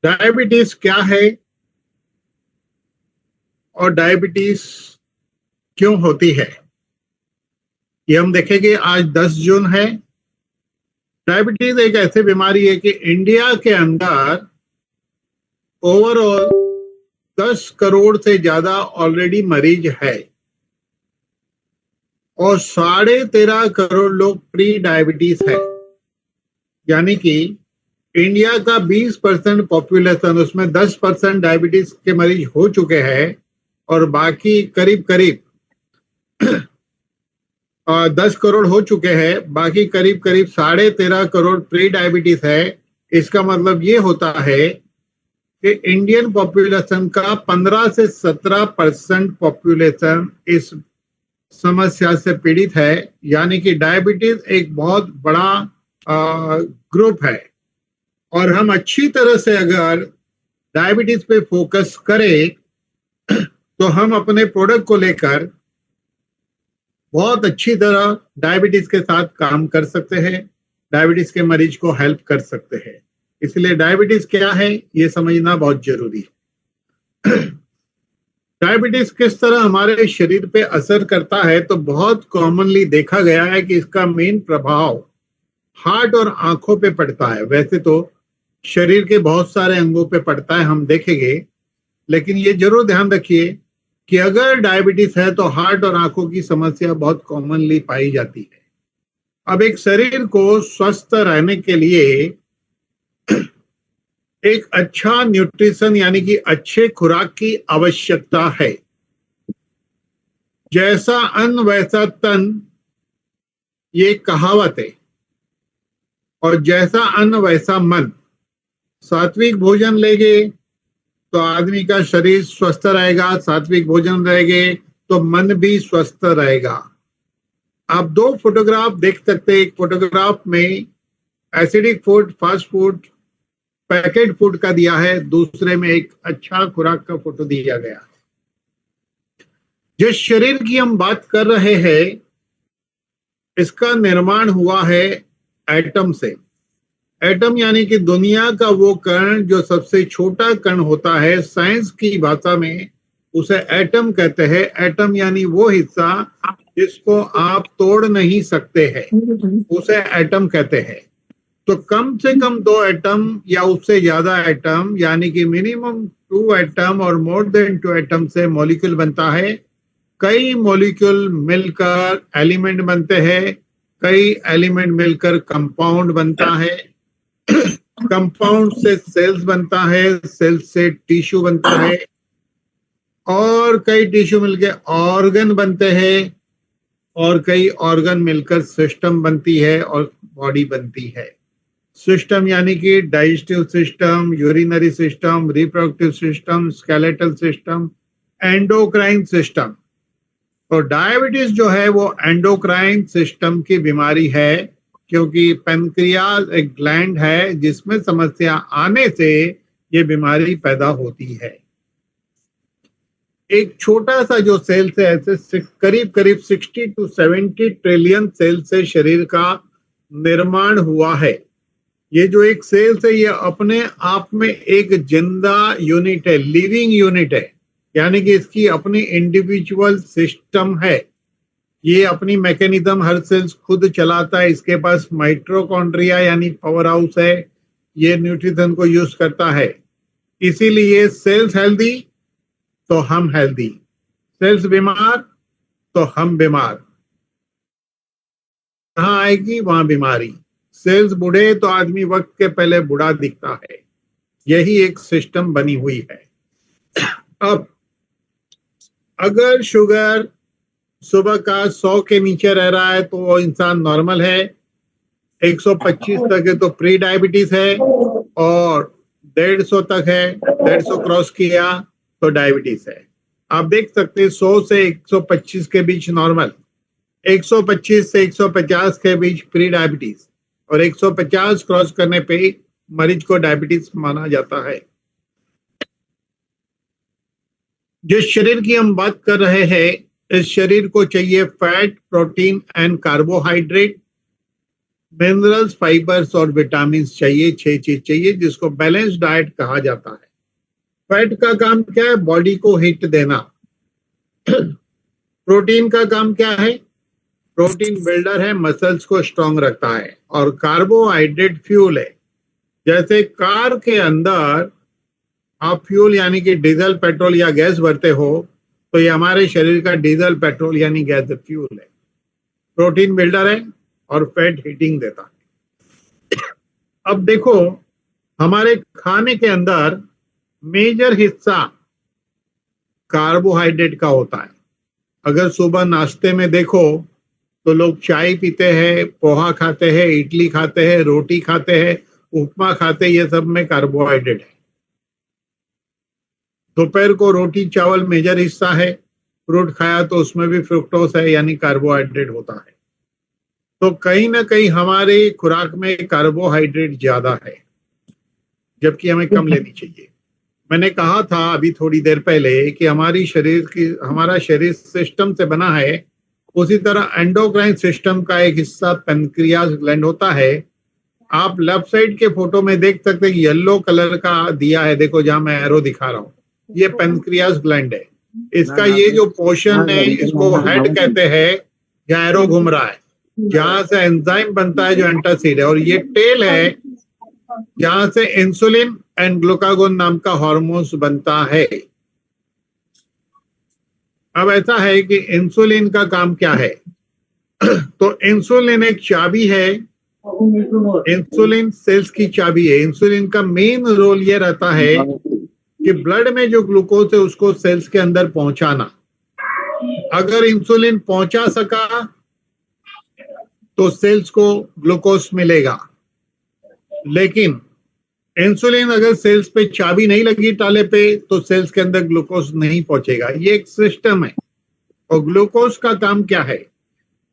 Diabetes क्या है और डायबिटीज क्यों होती है, ये हम देखेंगे। आज 10 जून है। डायबिटीज एक ऐसी बीमारी है कि इंडिया के अंदर ओवरऑल 10 करोड़ से ज्यादा ऑलरेडी मरीज है और 13.5 करोड़ लोग प्री डायबिटीज है। यानी कि इंडिया का 20% पॉपुलेशन, उसमें 10% डायबिटीज के मरीज हो चुके हैं और बाकी करीब करीब 10 करोड़ हो चुके हैं, बाकी करीब करीब 13.5 करोड़ प्री डायबिटीज है। इसका मतलब ये होता है कि इंडियन पॉपुलेशन का 15 से 17% पॉपुलेशन इस समस्या से पीड़ित है। यानी कि डायबिटीज एक बहुत बड़ा ग्रुप है और हम अच्छी तरह से अगर डायबिटीज पे फोकस करें तो हम अपने प्रोडक्ट को लेकर बहुत अच्छी तरह डायबिटीज के साथ काम कर सकते हैं, डायबिटीज के मरीज को हेल्प कर सकते हैं। इसलिए डायबिटीज क्या है ये समझना बहुत जरूरी है। डायबिटीज किस तरह हमारे शरीर पे असर करता है, तो बहुत कॉमनली देखा गया है कि इसका मेन प्रभाव हार्ट और आंखों पे पड़ता है। वैसे तो शरीर के बहुत सारे अंगों पे पड़ता है, हम देखेंगे, लेकिन ये जरूर ध्यान रखिए कि अगर डायबिटीज है तो हार्ट और आंखों की समस्या बहुत कॉमनली पाई जाती है। अब एक शरीर को स्वस्थ रहने के लिए एक अच्छा न्यूट्रिशन यानी कि अच्छे खुराक की आवश्यकता है। जैसा अन्न वैसा तन, ये कहावत है, और जैसा अन्न वैसा मन। सात्विक भोजन लेंगे तो आदमी का शरीर स्वस्थ रहेगा, सात्विक भोजन रहेंगे तो मन भी स्वस्थ रहेगा। आप दो फोटोग्राफ देख सकते हैं। एक फोटोग्राफ में acidic food, fast food, packet food का दिया है, दूसरे में एक अच्छा खुराक का फोटो दिया गया है। जिस शरीर की हम बात कर रहे हैं इसका निर्माण हुआ है एटम से। एटम यानी कि दुनिया का वो कण जो सबसे छोटा कण होता है, साइंस की भाषा में उसे एटम कहते हैं। एटम यानी वो हिस्सा जिसको आप तोड़ नहीं सकते हैं, उसे एटम कहते हैं। तो कम से कम 2 एटम या उससे ज्यादा एटम यानी कि मिनिमम 2 एटम और मोर देन 2 एटम से मॉलिक्यूल बनता है। कई मॉलिक्यूल मिलकर एलिमेंट बनते हैं, कई एलिमेंट मिलकर कंपाउंड बनता है, कंपाउंड से सेल्स बनता है, सेल्स से टिश्यू बनता है, और कई टिश्यू मिलकर ऑर्गन बनते हैं, और कई ऑर्गन मिलकर सिस्टम बनती है और बॉडी बनती है। सिस्टम यानी कि digestive system, urinary system, reproductive system, skeletal system, endocrine system. तो डायबिटीज जो है वो एंडोक्राइन सिस्टम की बीमारी है, क्योंकि पैनक्रियाज एक ग्लैंड है जिसमें समस्या आने से ये बीमारी पैदा होती है। एक छोटा सा जो सेल है, ऐसे करीब करीब 60 to 70 ट्रिलियन सेल से शरीर का निर्माण हुआ है। ये जो एक सेल है ये अपने आप में एक जिंदा यूनिट है, लिविंग यूनिट है, यानी कि इसकी अपनी इंडिविजुअल सिस्टम है। ये अपनी मैकेनिज्म हर सेल्स खुद चलाता है। इसके पास माइटोकॉन्ड्रिया यानी पावर हाउस है, ये न्यूट्रिशन को यूज करता है। इसीलिए सेल्स हेल्दी तो हम हेल्दी, सेल्स बीमार तो हम बीमार। कहाँ आएगी वहां बीमारी। सेल्स बूढ़े तो आदमी वक्त के पहले बूढ़ा दिखता है। यही एक सिस्टम बनी हुई है। अब अगर शुगर सुबह का 100 के नीचे रह रहा है तो वो इंसान नॉर्मल है, 125 तक है तो प्री डायबिटीज है, और 150 तक है, 150 क्रॉस किया तो डायबिटीज है। आप देख सकते हैं 100 से 125 के बीच नॉर्मल, 125 से 150 के बीच प्री डायबिटीज, और 150 क्रॉस करने पे मरीज को डायबिटीज माना जाता है। जिस शरीर की हम बात कर रहे हैं, इस शरीर को चाहिए fat, protein and carbohydrate. Minerals, fibres और विटामिन चाहिए, 6 चीज चाहिए, जिसको बैलेंस डाइट कहा जाता है। फैट का काम क्या है? बॉडी को हिट देना। प्रोटीन का काम क्या है? प्रोटीन बिल्डर है, मसल्स को स्ट्रांग रखता है। और कार्बोहाइड्रेट फ्यूल है। जैसे कार के अंदर आप फ्यूल यानी कि डीजल, पेट्रोल या गैस भरते हो, तो ये हमारे शरीर का डीजल, पेट्रोल यानी गैस फ्यूल है। प्रोटीन बिल्डर है और फैट हीटिंग देता है। अब देखो, हमारे खाने के अंदर मेजर हिस्सा कार्बोहाइड्रेट का होता है। अगर सुबह नाश्ते में देखो तो लोग चाय पीते हैं, पोहा खाते हैं, इडली खाते हैं, रोटी खाते हैं, उपमा खाते हैं, ये सब में कार्बोहाइड्रेट है। दोपहर को रोटी चावल मेजर हिस्सा है। फ्रूट खाया तो उसमें भी फ्रुक्टोज है यानी कार्बोहाइड्रेट होता है। तो कहीं ना कहीं हमारे खुराक में कार्बोहाइड्रेट ज्यादा है, जबकि हमें कम लेनी चाहिए। मैंने कहा था अभी थोड़ी देर पहले कि हमारा शरीर सिस्टम से बना है। उसी तरह एंडोक्राइन सिस्टम का एक हिस्सा पेनक्रियास ग्लैंड होता है। आप लेफ्ट साइड के फोटो में देख सकते हैं कि येलो कलर का दिया है, देखो जहां मैं एरो दिखा रहा हूँ, ये पेनक्रियास ग्लैंड है। इसका ये जो पोर्शन है इसको हेड कहते हैं, जहाँ एरो घूम रहा है, जहां से एंजाइम बनता है जो एंटासिड है। और ये टेल है जहां से इंसुलिन एंड ग्लूकागोन नाम का हार्मोन्स बनता है। अब ऐसा है कि इंसुलिन का काम क्या है? तो इंसुलिन एक चाबी है। इंसुलिन सेल्स की चाबी है। इंसुलिन का मेन रोल ये रहता है कि ब्लड में जो ग्लूकोज है उसको सेल्स के अंदर पहुंचाना। अगर इंसुलिन पहुंचा सका तो सेल्स को ग्लूकोज मिलेगा, लेकिन इंसुलिन अगर सेल्स पे चाबी नहीं लगी ताले पे तो सेल्स के अंदर ग्लूकोज नहीं पहुंचेगा। ये एक सिस्टम है। और ग्लूकोज का काम क्या है?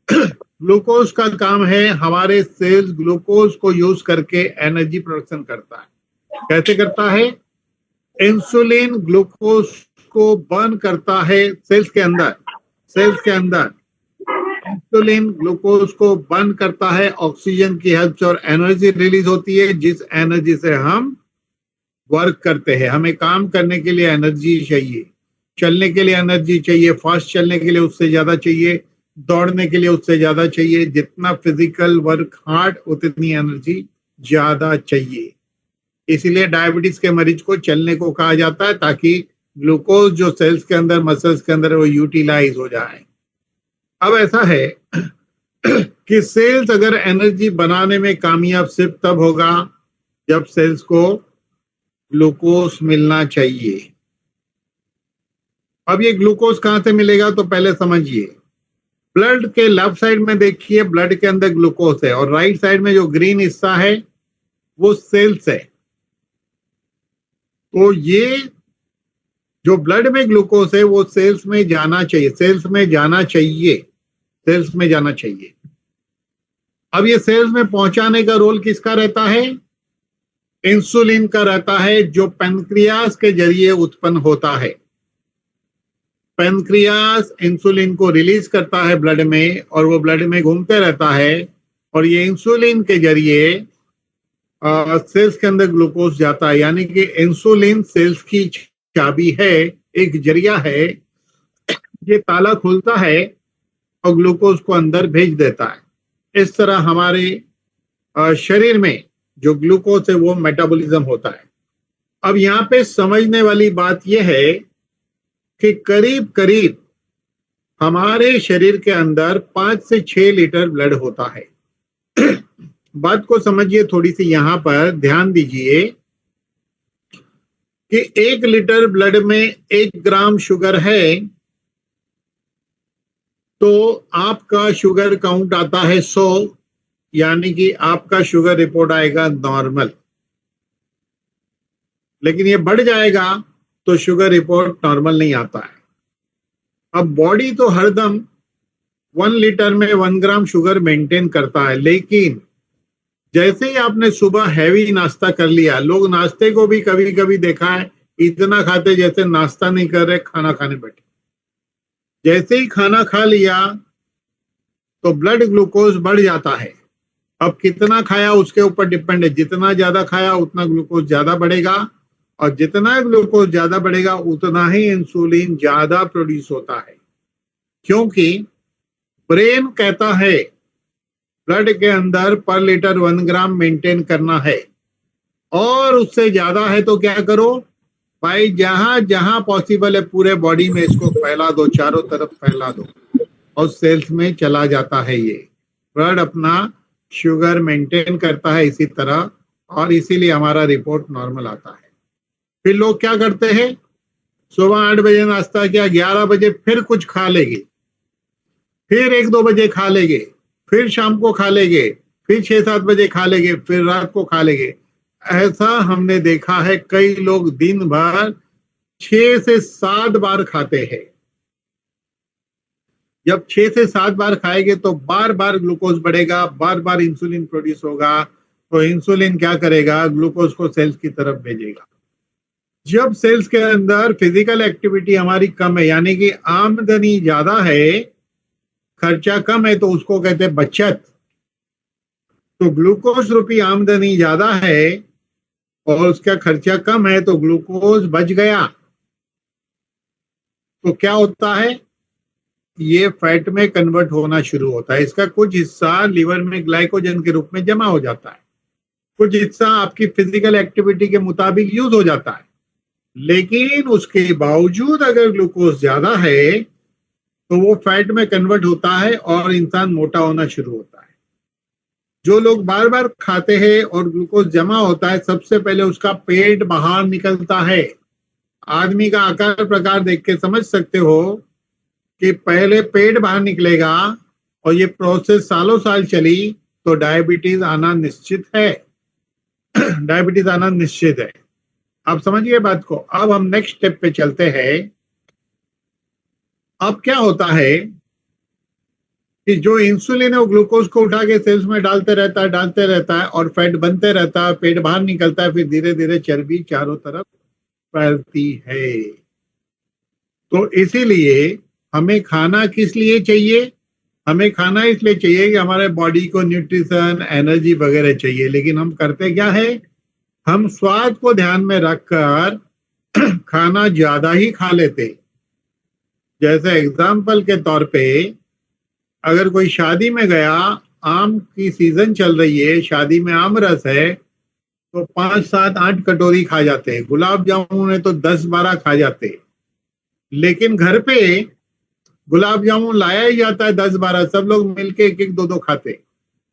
ग्लूकोज का काम है, हमारे सेल्स ग्लूकोज को यूज करके एनर्जी प्रोडक्शन करता है। कैसे करता है? इंसुलिन ग्लूकोज को बर्न करता है सेल्स के अंदर। सेल्स के अंदर इंसुलिन ग्लूकोज को बर्न करता है, ऑक्सीजन की हेल्प से, और एनर्जी रिलीज होती है, जिस एनर्जी से हम वर्क करते हैं। हमें काम करने के लिए एनर्जी चाहिए, चलने के लिए एनर्जी चाहिए, फास्ट चलने के लिए उससे ज्यादा चाहिए, दौड़ने के लिए उससे ज्यादा चाहिए। जितना फिजिकल वर्क हार्ड उतनी एनर्जी ज्यादा चाहिए। इसीलिए डायबिटीज के मरीज को चलने को कहा जाता है, ताकि ग्लूकोज जो सेल्स के अंदर, मसल्स के अंदर, वो यूटिलाइज हो जाए। अब ऐसा है कि सेल्स अगर एनर्जी बनाने में कामयाब सिर्फ तब होगा जब सेल्स को ग्लूकोज मिलना चाहिए। अब ये ग्लूकोज कहां से मिलेगा तो पहले समझिए। ब्लड के लेफ्ट साइड में देखिए, ब्लड के अंदर ग्लूकोज है, और राइट साइड में जो ग्रीन हिस्सा है वो सेल्स है। तो ये जो ब्लड में ग्लूकोज है वो सेल्स में जाना चाहिए, सेल्स में जाना चाहिए, सेल्स में जाना चाहिए। अब ये सेल्स में पहुंचाने का रोल किसका रहता है? इंसुलिन का रहता है, जो पेनक्रियास के जरिए उत्पन्न होता है। पेनक्रियास इंसुलिन को रिलीज करता है ब्लड में, और वो ब्लड में घूमते रहता है, और ये इंसुलिन के जरिए सेल्स के अंदर ग्लूकोज जाता है। यानी कि इंसुलिन सेल्स की चाबी है, एक जरिया है। ये ताला खुलता है और ग्लूकोज को अंदर भेज देता है। इस तरह हमारे शरीर में जो ग्लूकोज है वो मेटाबॉलिज्म होता है। अब यहाँ पे समझने वाली बात यह है कि करीब करीब हमारे शरीर के अंदर 5 से 6 लीटर ब्लड होता है। बात को समझिए, थोड़ी सी यहाँ पर ध्यान दीजिए कि 1 लीटर ब्लड में 1 ग्राम शुगर है, तो आपका शुगर काउंट आता है 100, यानी कि आपका शुगर रिपोर्ट आएगा नॉर्मल। लेकिन ये बढ़ जाएगा तो शुगर रिपोर्ट नॉर्मल नहीं आता है। अब बॉडी तो हरदम 1 लीटर में 1 ग्राम शुगर मेंटेन करता है, लेकिन जैसे ही आपने सुबह हैवी नाश्ता कर लिया, लोग नाश्ते को भी कभी कभी देखा है इतना खाते जैसे नाश्ता नहीं कर रहे, खाना खाने बैठे। जैसे ही खाना खा लिया तो ब्लड ग्लूकोज बढ़ जाता है, अब कितना खाया उसके ऊपर डिपेंड है, जितना ज्यादा खाया उतना ग्लूकोज ज्यादा बढ़ेगा, और जितना ग्लूकोज ज्यादा बढ़ेगा उतना ही इंसुलिन ज्यादा प्रोड्यूस होता है, क्योंकि ब्रेन कहता है ब्लड के अंदर पर लीटर 1 ग्राम मेंटेन करना है, और उससे ज्यादा है तो क्या करो भाई, जहां जहां पॉसिबल है पूरे बॉडी में इसको फैला दो, चारों तरफ फैला दो, और सेल्स में चला जाता है। ये ब्लड अपना शुगर मेंटेन करता है इसी तरह, और इसीलिए हमारा रिपोर्ट नॉर्मल आता है। फिर लोग क्या करते हैं, सुबह 8 बजे नाश्ता किया, 11 बजे फिर कुछ खा लेंगे, फिर 1-2 बजे खा लेंगे, फिर शाम को खा लेंगे, फिर 6-7 बजे खा लेंगे, फिर रात को खा लेंगे। ऐसा हमने देखा है, कई लोग दिन भर 6 से 7 बार खाते हैं। जब 6 से 7 बार खाएंगे तो बार बार ग्लूकोज बढ़ेगा, बार बार इंसुलिन प्रोड्यूस होगा, तो इंसुलिन क्या करेगा, ग्लूकोज को सेल्स की तरफ भेजेगा। जब सेल्स के अंदर फिजिकल एक्टिविटी हमारी कम है, यानी कि आमदनी ज्यादा है, खर्चा कम है, तो उसको कहते हैं बचत। तो ग्लूकोज रूपी आमदनी ज्यादा है और उसका खर्चा कम है, तो ग्लूकोज बच गया, तो क्या होता है, ये फैट में कन्वर्ट होना शुरू होता है। इसका कुछ हिस्सा लीवर में ग्लाइकोजन के रूप में जमा हो जाता है, कुछ हिस्सा आपकी फिजिकल एक्टिविटी के मुताबिक यूज हो जाता है। लेकिन उसके बावजूद अगर ग्लूकोज ज्यादा है तो वो फैट में कन्वर्ट होता है और इंसान मोटा होना शुरू होता है। जो लोग बार बार खाते हैं और ग्लूकोज जमा होता है, सबसे पहले उसका पेट बाहर निकलता है। आदमी का आकार प्रकार देख के समझ सकते हो कि पहले पेट बाहर निकलेगा, और ये प्रोसेस सालों साल चली तो डायबिटीज आना निश्चित है। डायबिटीज आना निश्चित है। आप समझिए बात को। अब हम नेक्स्ट स्टेप पे चलते हैं। अब क्या होता है कि जो इंसुलिन है वो ग्लूकोज को उठा के सेल्स में डालते रहता है और फैट बनते रहता है, पेट बाहर निकलता है, फिर धीरे धीरे चर्बी चारों तरफ फैलती है। तो इसीलिए हमें खाना किस लिए चाहिए, हमें खाना इसलिए चाहिए कि हमारे बॉडी को न्यूट्रिशन, एनर्जी वगैरह चाहिए। लेकिन हम करते क्या है, हम स्वाद को ध्यान में रखकर खाना ज्यादा ही खा लेते। जैसे एग्जाम्पल के तौर पे, अगर कोई शादी में गया, आम की सीजन चल रही है, शादी में आम रस है, तो 5, 7, 8 कटोरी खा जाते हैं। गुलाब जामुन है तो 10, 12 खा जाते हैं। लेकिन घर पे गुलाब जामुन लाया ही जाता है 10, 12, सब लोग मिलके 1, 1, 2, 2 खाते।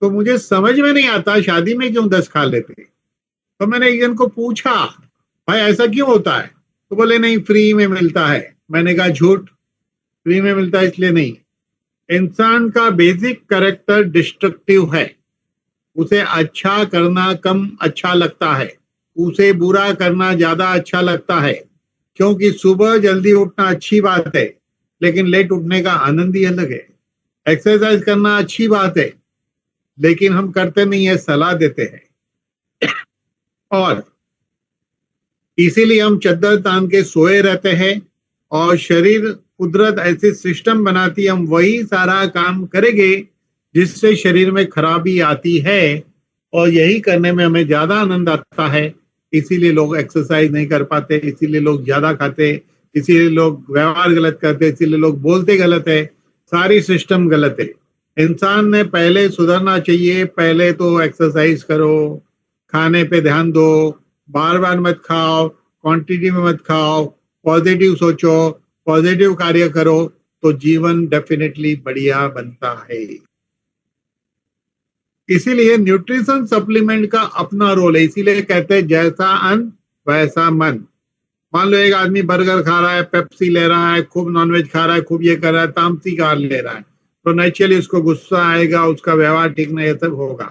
तो मुझे समझ में नहीं आता शादी में क्यों 10 खा लेते। तो मैंने एक जन को पूछा, भाई ऐसा क्यों होता है? तो बोले नहीं, फ्री में मिलता है। मैंने कहा झूठ, फ्री में मिलता है इसलिए नहीं। इंसान का बेसिक कैरेक्टर डिस्ट्रक्टिव है। उसे अच्छा करना कम अच्छा लगता है, उसे बुरा करना ज्यादा अच्छा लगता है। क्योंकि सुबह जल्दी उठना अच्छी बात है, लेकिन लेट उठने का आनंद ही अलग है। एक्सरसाइज करना अच्छी बात है, लेकिन हम करते नहीं है, सलाह देते हैं। और इसीलिए हम चद्दर तान के सोए रहते हैं, और शरीर कुदरत ऐसे सिस्टम बनाती है, हम वही सारा काम करेंगे जिससे शरीर में खराबी आती है, और यही करने में हमें ज्यादा आनंद आता है। इसीलिए लोग एक्सरसाइज नहीं कर पाते, इसीलिए लोग ज्यादा खाते, इसीलिए लोग व्यवहार गलत करते, इसीलिए लोग बोलते गलत है। सारी सिस्टम गलत है। इंसान ने पहले सुधरना चाहिए। पहले तो एक्सरसाइज करो, खाने पे ध्यान दो, बार बार मत खाओ, क्वांटिटी में मत खाओ, पॉजिटिव सोचो, पॉजिटिव कार्य करो, तो जीवन डेफिनेटली बढ़िया बनता है। इसीलिए न्यूट्रिशन सप्लीमेंट का अपना रोल है। इसीलिए कहते हैं जैसा अन्न वैसा मन। मान लो एक आदमी बर्गर खा रहा है, पेप्सी ले रहा है, खूब नॉनवेज खा रहा है, खूब ये कर रहा है, तामसी कार ले रहा है, तो नेचुरली उसको गुस्सा आएगा, उसका व्यवहार ठीक नहीं, ये सब होगा।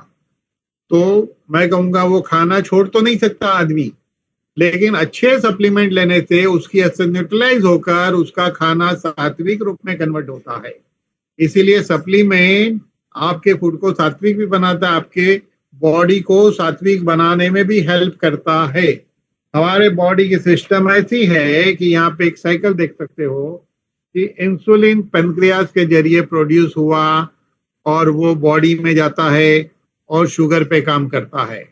तो मैं कहूंगा वो खाना छोड़ तो नहीं सकता आदमी, लेकिन अच्छे सप्लीमेंट लेने से उसकी असर न्यूट्रलाइज होकर उसका खाना सात्विक रूप में कन्वर्ट होता है। इसीलिए सप्लीमेंट आपके फूड को सात्विक भी बनाता है, आपके बॉडी को सात्विक बनाने में भी हेल्प करता है। हमारे बॉडी की सिस्टम ऐसी है कि यहाँ पे एक साइकिल देख सकते हो कि इंसुलिन पेनक्रियास के जरिए प्रोड्यूस हुआ और वो बॉडी में जाता है, और शुगर पे काम करता है।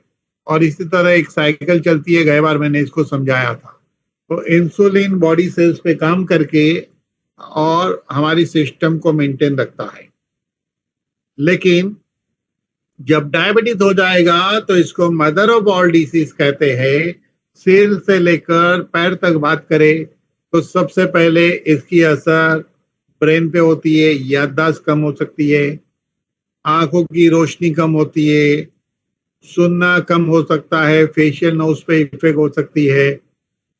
और इसी तरह एक साइकिल चलती है, गए बार मैंने इसको समझाया था। तो इंसुलिन बॉडी सेल्स पे काम करके और हमारी सिस्टम को मेंटेन रखता है। लेकिन जब डायबिटीज हो जाएगा तो इसको मदर ऑफ ऑल डिसीज कहते हैं। सिर से लेकर पैर तक बात करें तो सबसे पहले इसकी असर ब्रेन पे होती है, याददाश्त कम हो सकती है, आंखों की रोशनी कम होती है, सुनना कम हो सकता है, फेशियल नर्व्स पे इफेक्ट हो सकती है,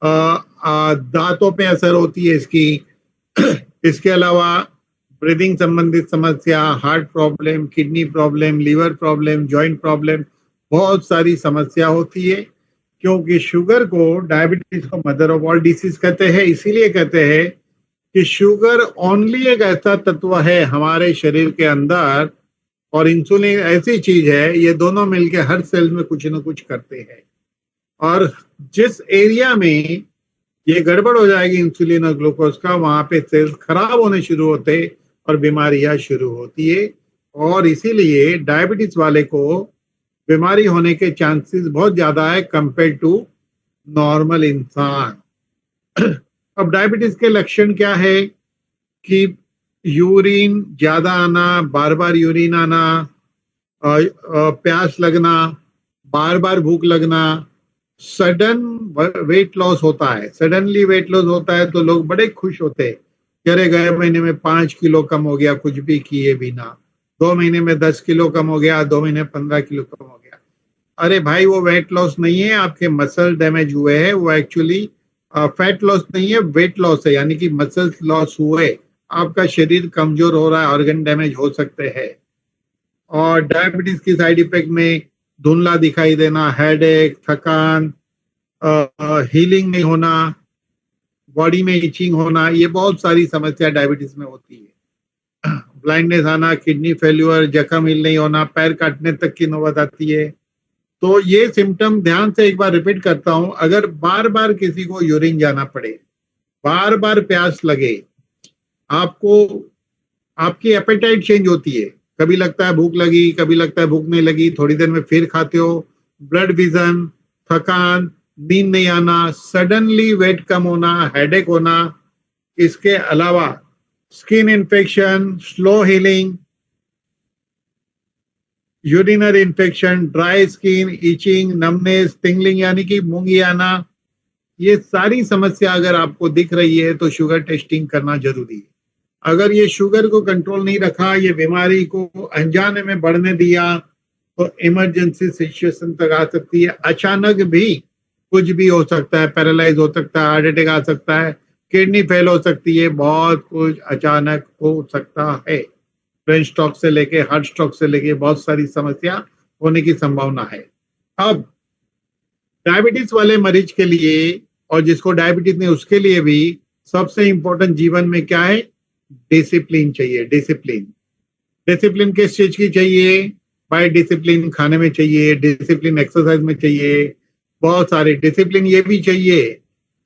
दांतों पे असर होती है इसकी। इसके अलावा ब्रीदिंग संबंधित समस्या, heart problem, kidney problem, liver problem, joint problem, बहुत सारी समस्या होती है। क्योंकि शुगर को, डायबिटीज को मदर ऑफ ऑल डिसीज कहते हैं। इसीलिए कहते हैं कि शुगर ओनली एक ऐसा तत्व है हमारे शरीर के अंदर, और इंसुलिन ऐसी चीज है, ये दोनों मिलकर हर सेल में कुछ न कुछ करते हैं। और जिस एरिया में ये गड़बड़ हो जाएगी इंसुलिन और ग्लूकोज का, वहां पे सेल्स खराब होने शुरू होते और बीमारियां शुरू होती है। और इसीलिए डायबिटीज वाले को बीमारी होने के चांसेस बहुत ज्यादा है कंपेयर टू नॉर्मल इंसान। अब डायबिटीज के लक्षण क्या है कि यूरिन ज्यादा आना, बार बार यूरिन आना, प्यास लगना, बार बार भूख लगना, सडन वेट लॉस होता है। सडनली वेट लॉस होता है तो लोग बड़े खुश होते हैं, अरे गए महीने में 5 किलो कम हो गया कुछ भी किए बिना, 2 महीने में 10 किलो कम हो गया, 2 महीने 15 किलो कम हो गया। अरे भाई, वो वेट लॉस नहीं है, आपके मसल डैमेज हुए हैं। वो एक्चुअली फैट लॉस नहीं है, वेट लॉस है, यानी कि मसल्स लॉस हुए, आपका शरीर कमजोर हो रहा है, ऑर्गन डैमेज हो सकते हैं। और डायबिटीज की साइड इफेक्ट में धुंधला दिखाई देना, हेडेक, थकान, हीलिंग नहीं होना, बॉडी में इचिंग होना, ये बहुत सारी समस्या डायबिटीज में होती है। ब्लाइंडनेस आना, किडनी फेल्यूर, जख्म हील नहीं होना, पैर काटने तक की नौबत आती है। तो ये सिम्टम ध्यान से एक बार रिपीट करता हूं, अगर बार बार किसी को यूरिन जाना पड़े, बार बार प्यास लगे, आपको, आपकी एपेटाइट चेंज होती है, कभी लगता है भूख लगी, कभी लगता है भूख नहीं लगी, थोड़ी देर में फिर खाते हो, ब्लड विजन, थकान, नींद नहीं आना, सडनली वेट कम होना, हेडेक होना, इसके अलावा skin infection, slow healing, urinary infection, dry skin, itching, numbness, tingling यानी कि मूंगी आना, ये सारी समस्या अगर आपको दिख रही है तो शुगर टेस्टिंग करना जरूरी है। अगर ये शुगर को कंट्रोल नहीं रखा, ये बीमारी को अनजाने में बढ़ने दिया, तो इमरजेंसी सिचुएशन तक आ सकती है। अचानक भी कुछ भी हो सकता है, पैरालाइज हो सकता है, हार्ट अटैक आ सकता है, किडनी फेल हो सकती है, बहुत कुछ अचानक हो सकता है। ब्रेन स्ट्रोक से लेके हार्ट स्ट्रोक से लेके बहुत सारी समस्या होने की संभावना है। अब डायबिटीज वाले मरीज के लिए और जिसको डायबिटीज नहीं उसके लिए भी सबसे इंपॉर्टेंट जीवन में क्या है? डिसिप्लिन चाहिए। डिसिप्लिन, डिसिप्लिन किस चीज की चाहिए? भाई डिसिप्लिन खाने में चाहिए, डिसिप्लिन एक्सरसाइज में चाहिए, बहुत सारे डिसिप्लिन ये भी चाहिए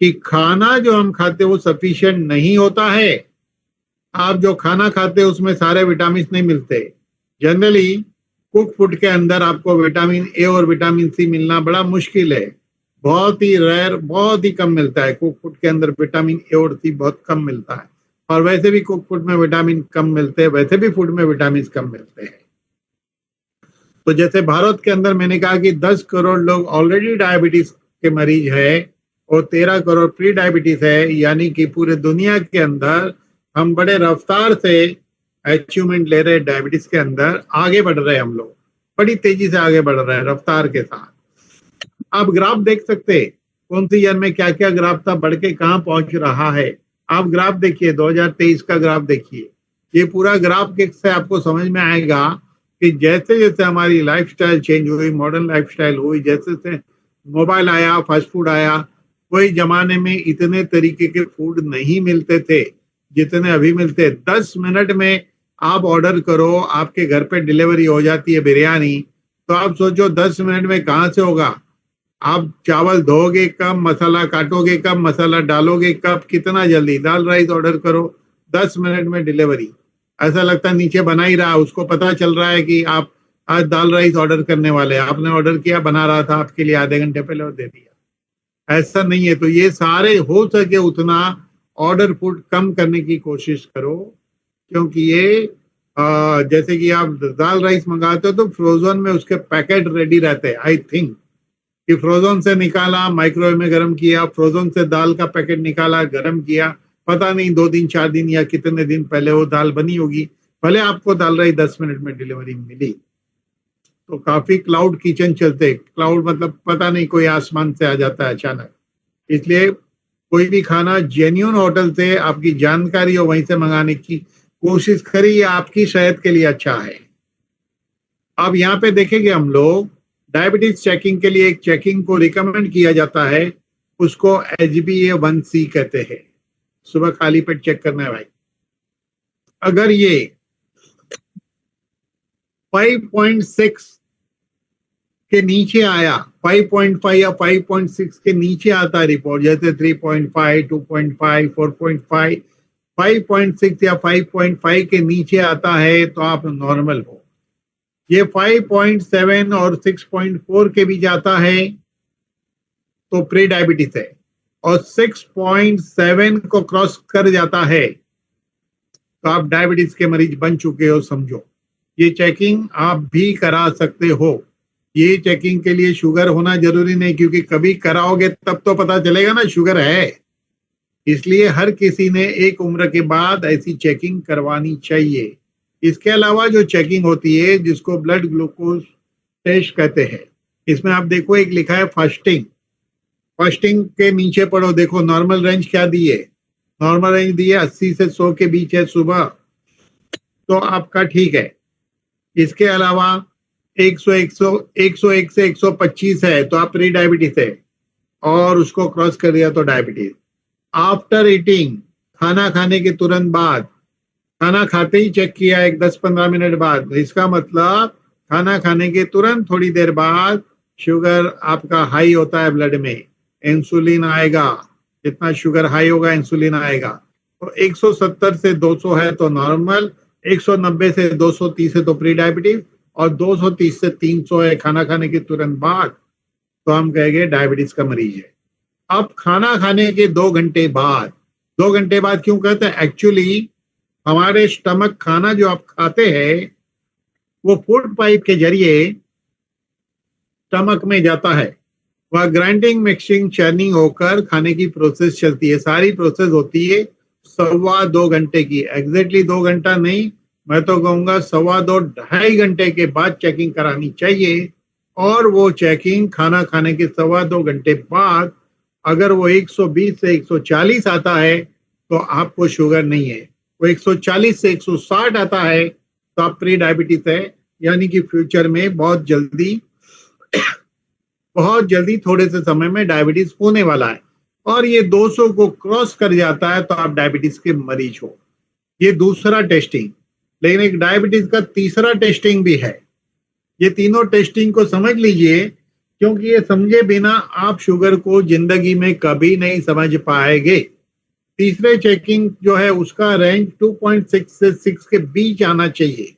कि खाना जो हम खाते हैं वो सफिशिएंट नहीं होता है। आप जो खाना खाते हैं उसमें सारे विटामिन नहीं मिलते। जनरली कुक फूड के अंदर आपको विटामिन ए और विटामिन सी मिलना बड़ा मुश्किल है, बहुत ही रेयर, बहुत ही कम मिलता है। कुक फूड के अंदर विटामिन ए और सी बहुत कम मिलता है, और वैसे भी कुक फूड में विटामिन कम मिलते हैं, वैसे भी फूड में विटामिन कम मिलते हैं। तो जैसे भारत के अंदर मैंने कहा कि 10 करोड़ लोग ऑलरेडी डायबिटीज के मरीज है और 13 करोड़ प्री डायबिटीज है, यानी कि पूरे दुनिया के अंदर हम बड़े रफ्तार से अचीवमेंट ले रहे हैं। डायबिटीज के अंदर आगे बढ़ रहे हैं, हम लोग बड़ी तेजी से आगे बढ़ रहे हैं रफ्तार के साथ। आप ग्राफ देख सकते हैं कौन सी ईयर में क्या क्या ग्राफ था, बढ़ के कहाँ पहुंच रहा है। आप ग्राफ देखिए, 2023 का ग्राफ देखिए। ये पूरा ग्राफ से आपको समझ में आएगा कि जैसे जैसे हमारी लाइफस्टाइल चेंज हुई, मॉडर्न लाइफस्टाइल हुई, जैसे जैसे मोबाइल आया, फास्ट फूड आया, कोई जमाने में इतने तरीके के फूड नहीं मिलते थे जितने अभी मिलते। 10 मिनट में आप ऑर्डर करो, आपके घर पे डिलीवरी हो जाती है बिरयानी। तो आप सोचो 10 मिनट में कहाँ से होगा? आप चावल धोगे कब, मसाला काटोगे कब, मसाला डालोगे कब, कितना जल्दी। दाल राइस ऑर्डर करो, 10 मिनट में डिलीवरी। ऐसा लगता है नीचे बना ही रहा, उसको पता चल रहा है कि आप आज दाल राइस ऑर्डर करने वाले, आपने ऑर्डर किया, बना रहा था आपके लिए आधे घंटे पहले और दे दिया, ऐसा नहीं है। तो ये सारे हो सके उतना ऑर्डर फूड कम करने की कोशिश करो, क्योंकि ये जैसे कि आप दाल राइस मंगाते हो तो फ्रोजन में उसके पैकेट रेडी रहते हैं। आई थिंक कि फ्रोजन से निकाला, माइक्रोवेव में गर्म किया, फ्रोजन से दाल का पैकेट निकाला, गर्म किया, पता नहीं 2 दिन 4 दिन या कितने दिन पहले वो दाल बनी होगी, भले आपको दाल राइस 10 मिनट में डिलीवरी मिली। तो काफी क्लाउड किचन चलते, क्लाउड मतलब पता नहीं कोई आसमान से आ जाता है अचानक। इसलिए कोई भी खाना जेन्युइन होटल से आपकी जानकारी हो वहीं से मंगाने की कोशिश करिए, आपकी सेहत के लिए अच्छा है। अब यहाँ पे देखेंगे हम लोग डायबिटीज चेकिंग के लिए एक चेकिंग को रिकमेंड किया जाता है, उसको HbA1c कहते हैं। सुबह खाली पेट चेक करना है भाई। अगर ये 5.6 के नीचे आया, 5.5 या 5.6 के नीचे आता है रिपोर्ट, जैसे 3.5, 2.5, 4.5, 5.6 या 5.5 के नीचे आता है तो आप नॉर्मल हो। ये 5.7 और 6.4 के बीच आता है तो प्री डायबिटीज है, और 6.7 को क्रॉस कर जाता है तो आप डायबिटीज के मरीज बन चुके हो, समझो। ये चेकिंग आप भी करा सकते हो। ये चेकिंग के लिए शुगर होना जरूरी नहीं, क्योंकि कभी कराओगे तब तो पता चलेगा ना शुगर है। इसलिए हर किसी ने एक उम्र के बाद ऐसी चेकिंग करवानी चाहिए। इसके अलावा जो चेकिंग होती है जिसको ब्लड ग्लूकोज टेस्ट कहते हैं, इसमें आप देखो एक लिखा है फास्टिंग। फास्टिंग के नीचे पढ़ो, देखो नॉर्मल रेंज क्या दी है। नॉर्मल रेंज दी है 80 से 100 के बीच है सुबह, तो आपका ठीक है। इसके अलावा 101 से 125 है तो आप प्री डायबिटीज है, और उसको क्रॉस कर दिया तो डायबिटीज। आफ्टर ईटिंग, खाना खाने के तुरंत बाद, खाना खाते ही चेक किया एक 10-15 मिनट बाद, इसका मतलब खाना खाने के तुरंत थोड़ी देर बाद शुगर आपका हाई होता है, ब्लड में इंसुलिन आएगा। जितना शुगर हाई होगा इंसुलिन आएगा। तो 170 से 200 है तो नॉर्मल, 190 से 230 है तो प्री डायबिटीज, और 230 से 300 है खाना खाने के तुरंत बाद, तो हम कहेंगे डायबिटीज का मरीज है। अब खाना खाने के 2 घंटे बाद, 2 घंटे बाद क्यों कहते हैं? एक्चुअली हमारे स्टमक, खाना जो आप खाते हैं वो फूड पाइप के जरिए स्टमक में जाता है, वह ग्राइंडिंग, मिक्सिंग, चर्निंग होकर खाने की प्रोसेस चलती है। सारी प्रोसेस होती है 2.25 घंटे की। एग्जैक्टली 2 घंटा नहीं, मैं तो कहूंगा 2.25-2.5 घंटे के बाद चेकिंग करानी चाहिए। और वो चेकिंग खाना खाने के 2.25 घंटे बाद अगर वो 120 से 140 आता है तो आपको शुगर नहीं है, वो 140 से 160 आता है तो आप प्री डायबिटीज है, यानी कि फ्यूचर में बहुत जल्दी थोड़े से समय में डायबिटीज होने वाला है। और ये 200 को क्रॉस कर जाता है तो आप डायबिटीज के मरीज हो। ये दूसरा टेस्टिंग। लेकिन एक डायबिटीज का तीसरा टेस्टिंग भी है। ये तीनों टेस्टिंग को समझ लीजिए, क्योंकि ये समझे बिना आप शुगर को जिंदगी में कभी नहीं समझ पाएंगे। तीसरे चेकिंग जो है उसका रेंज 2.6 से 6 के बीच आना चाहिए।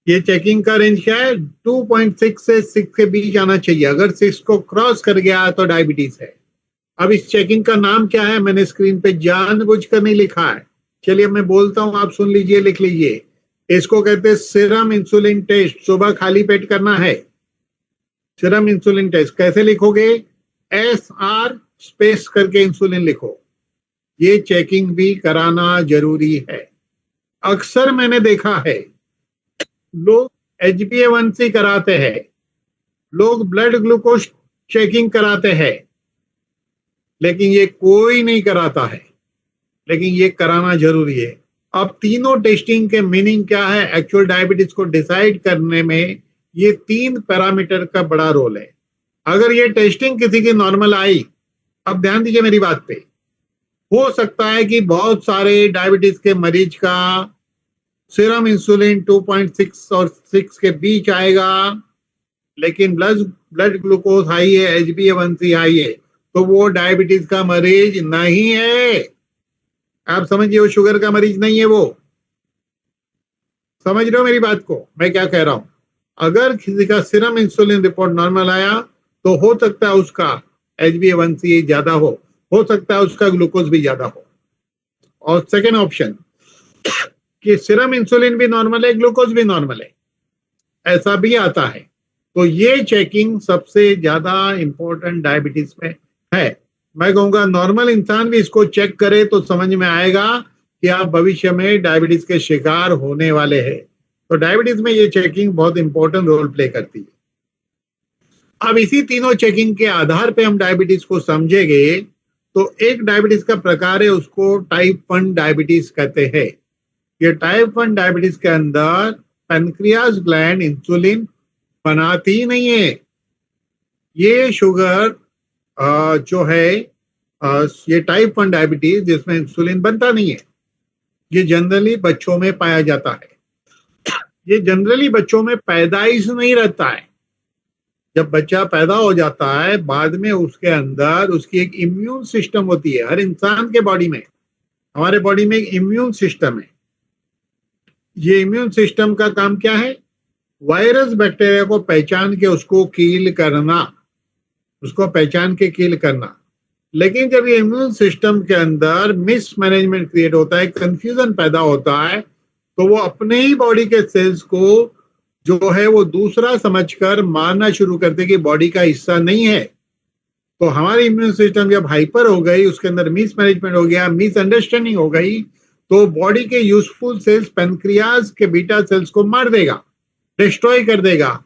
ये चेकिंग का रेंज क्या है? 2.6 से 6 के बीच आना चाहिए। अगर 6 को क्रॉस कर गया तो डायबिटीज है। अब इस चेकिंग का नाम क्या है? मैंने स्क्रीन पे जानबूझकर नहीं लिखा है, चलिए मैं बोलता हूं, आप सुन लीजिए, लिख लीजिए। इसको कहते हैं सीरम इंसुलिन टेस्ट। सुबह खाली पेट करना है सीरम इंसुलिन टेस्ट। कैसे लिखोगे? SR स्पेस करके इंसुलिन लिखो। ये चेकिंग भी कराना जरूरी है। अक्सर मैंने देखा है लोग HbA1c कराते हैं, लोग ब्लड ग्लूकोज चेकिंग कराते हैं, लेकिन ये कोई नहीं कराता है, लेकिन ये कराना जरूरी है। अब तीनों टेस्टिंग के मीनिंग क्या है? एक्चुअल डायबिटीज को डिसाइड करने में ये 3 पैरामीटर का बड़ा रोल है। अगर ये टेस्टिंग किसी की नॉर्मल आई, अब ध्यान दीजिए मेरी बात पे, हो सकता है कि बहुत सारे डायबिटीज के मरीज का सीरम इंसुलिन 2.6 और 6 के बीच आएगा, लेकिन ब्लड ग्लूकोज हाई है, HbA1c हाई है, तो वो डायबिटीज का मरीज नहीं है। आप समझिए, वो शुगर का मरीज नहीं है। वो समझ रहे हो मेरी बात को, मैं क्या कह रहा हूं? अगर किसी का सीरम इंसुलिन रिपोर्ट नॉर्मल आया तो हो सकता है उसका HbA1c ज्यादा हो सकता है उसका ग्लूकोज भी ज्यादा हो। और सेकेंड ऑप्शन कि सीरम इंसुलिन भी नॉर्मल है, ग्लूकोज भी नॉर्मल है, ऐसा भी आता है। तो ये चेकिंग सबसे ज्यादा इंपॉर्टेंट डायबिटीज में है। मैं कहूंगा नॉर्मल इंसान भी इसको चेक करे तो समझ में आएगा कि आप भविष्य में डायबिटीज के शिकार होने वाले हैं। तो डायबिटीज में ये चेकिंग बहुत इंपॉर्टेंट रोल प्ले करती है। अब इसी तीनों चेकिंग के आधार पे हम डायबिटीज को समझेंगे। तो एक डायबिटीज का प्रकार है, उसको टाइप 1 डायबिटीज कहते हैं। ये टाइप 1 डायबिटीज के अंदर पैनक्रियास ग्लैंड इंसुलिन बनाती ही नहीं है। ये शुगर जो है ये टाइप 1 डायबिटीज जिसमें इंसुलिन बनता नहीं है, ये जनरली बच्चों में पाया जाता है। ये जनरली बच्चों में पैदाइश नहीं रहता है। जब बच्चा पैदा हो जाता है बाद में उसके अंदर उसकी एक इम्यून सिस्टम होती है। हर इंसान के बॉडी में, हमारे बॉडी में एक इम्यून सिस्टम है। ये इम्यून सिस्टम का काम क्या है? वायरस बैक्टीरिया को पहचान के उसको किल करना, उसको पहचान के किल करना। लेकिन जब ये इम्यून सिस्टम के अंदर मिसमैनेजमेंट क्रिएट होता है, कंफ्यूजन पैदा होता है, तो वो अपने ही बॉडी के सेल्स को जो है वो दूसरा समझकर मारना शुरू करते कि बॉडी का हिस्सा नहीं है। तो हमारी इम्यून सिस्टम जब हाइपर हो गई, उसके अंदर मिसमैनेजमेंट हो गया, मिसअंडरस्टैंडिंग हो गई, तो बॉडी के यूजफुल सेल्स पैनक्रियाज के बीटा सेल्स को मार देगा, डिस्ट्रॉय कर देगा।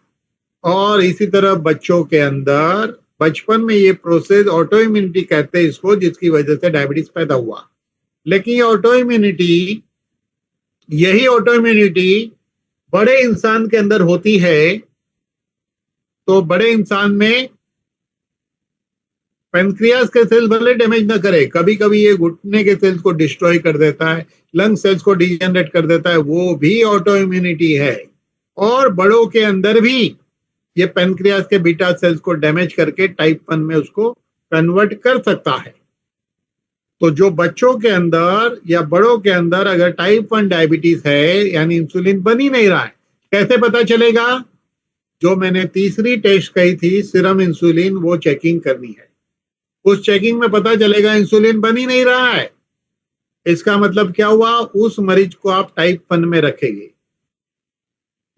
और इसी तरह बच्चों के अंदर बचपन में ये प्रोसेस ऑटो इम्यूनिटी कहते हैं इसको, जिसकी वजह से डायबिटीज पैदा हुआ। लेकिन ये ऑटो इम्यूनिटी, यही ऑटो इम्यूनिटी बड़े इंसान के अंदर होती है। तो बड़े इंसान में पैनक्रियास के सेल्स भले डैमेज ना करे, कभी कभी ये घुटने के सेल्स को डिस्ट्रॉय कर देता है, लंग सेल्स को डिजेनरेट कर देता है, वो भी ऑटो इम्यूनिटी है। और बड़ों के अंदर भी ये पैनक्रियास के बीटा सेल्स को डैमेज करके टाइप 1 में उसको कन्वर्ट कर सकता है। तो जो बच्चों के अंदर या बड़ों के अंदर अगर टाइप 1 डायबिटीज है, यानी इंसुलिन बन ही नहीं रहा है, कैसे पता चलेगा? जो मैंने तीसरी टेस्ट कही थी सीरम इंसुलिन, वो चेकिंग करनी है। उस चेकिंग में पता चलेगा इंसुलिन बन ही नहीं रहा है। इसका मतलब क्या हुआ? उस मरीज को आप टाइप 1 में रखेंगे।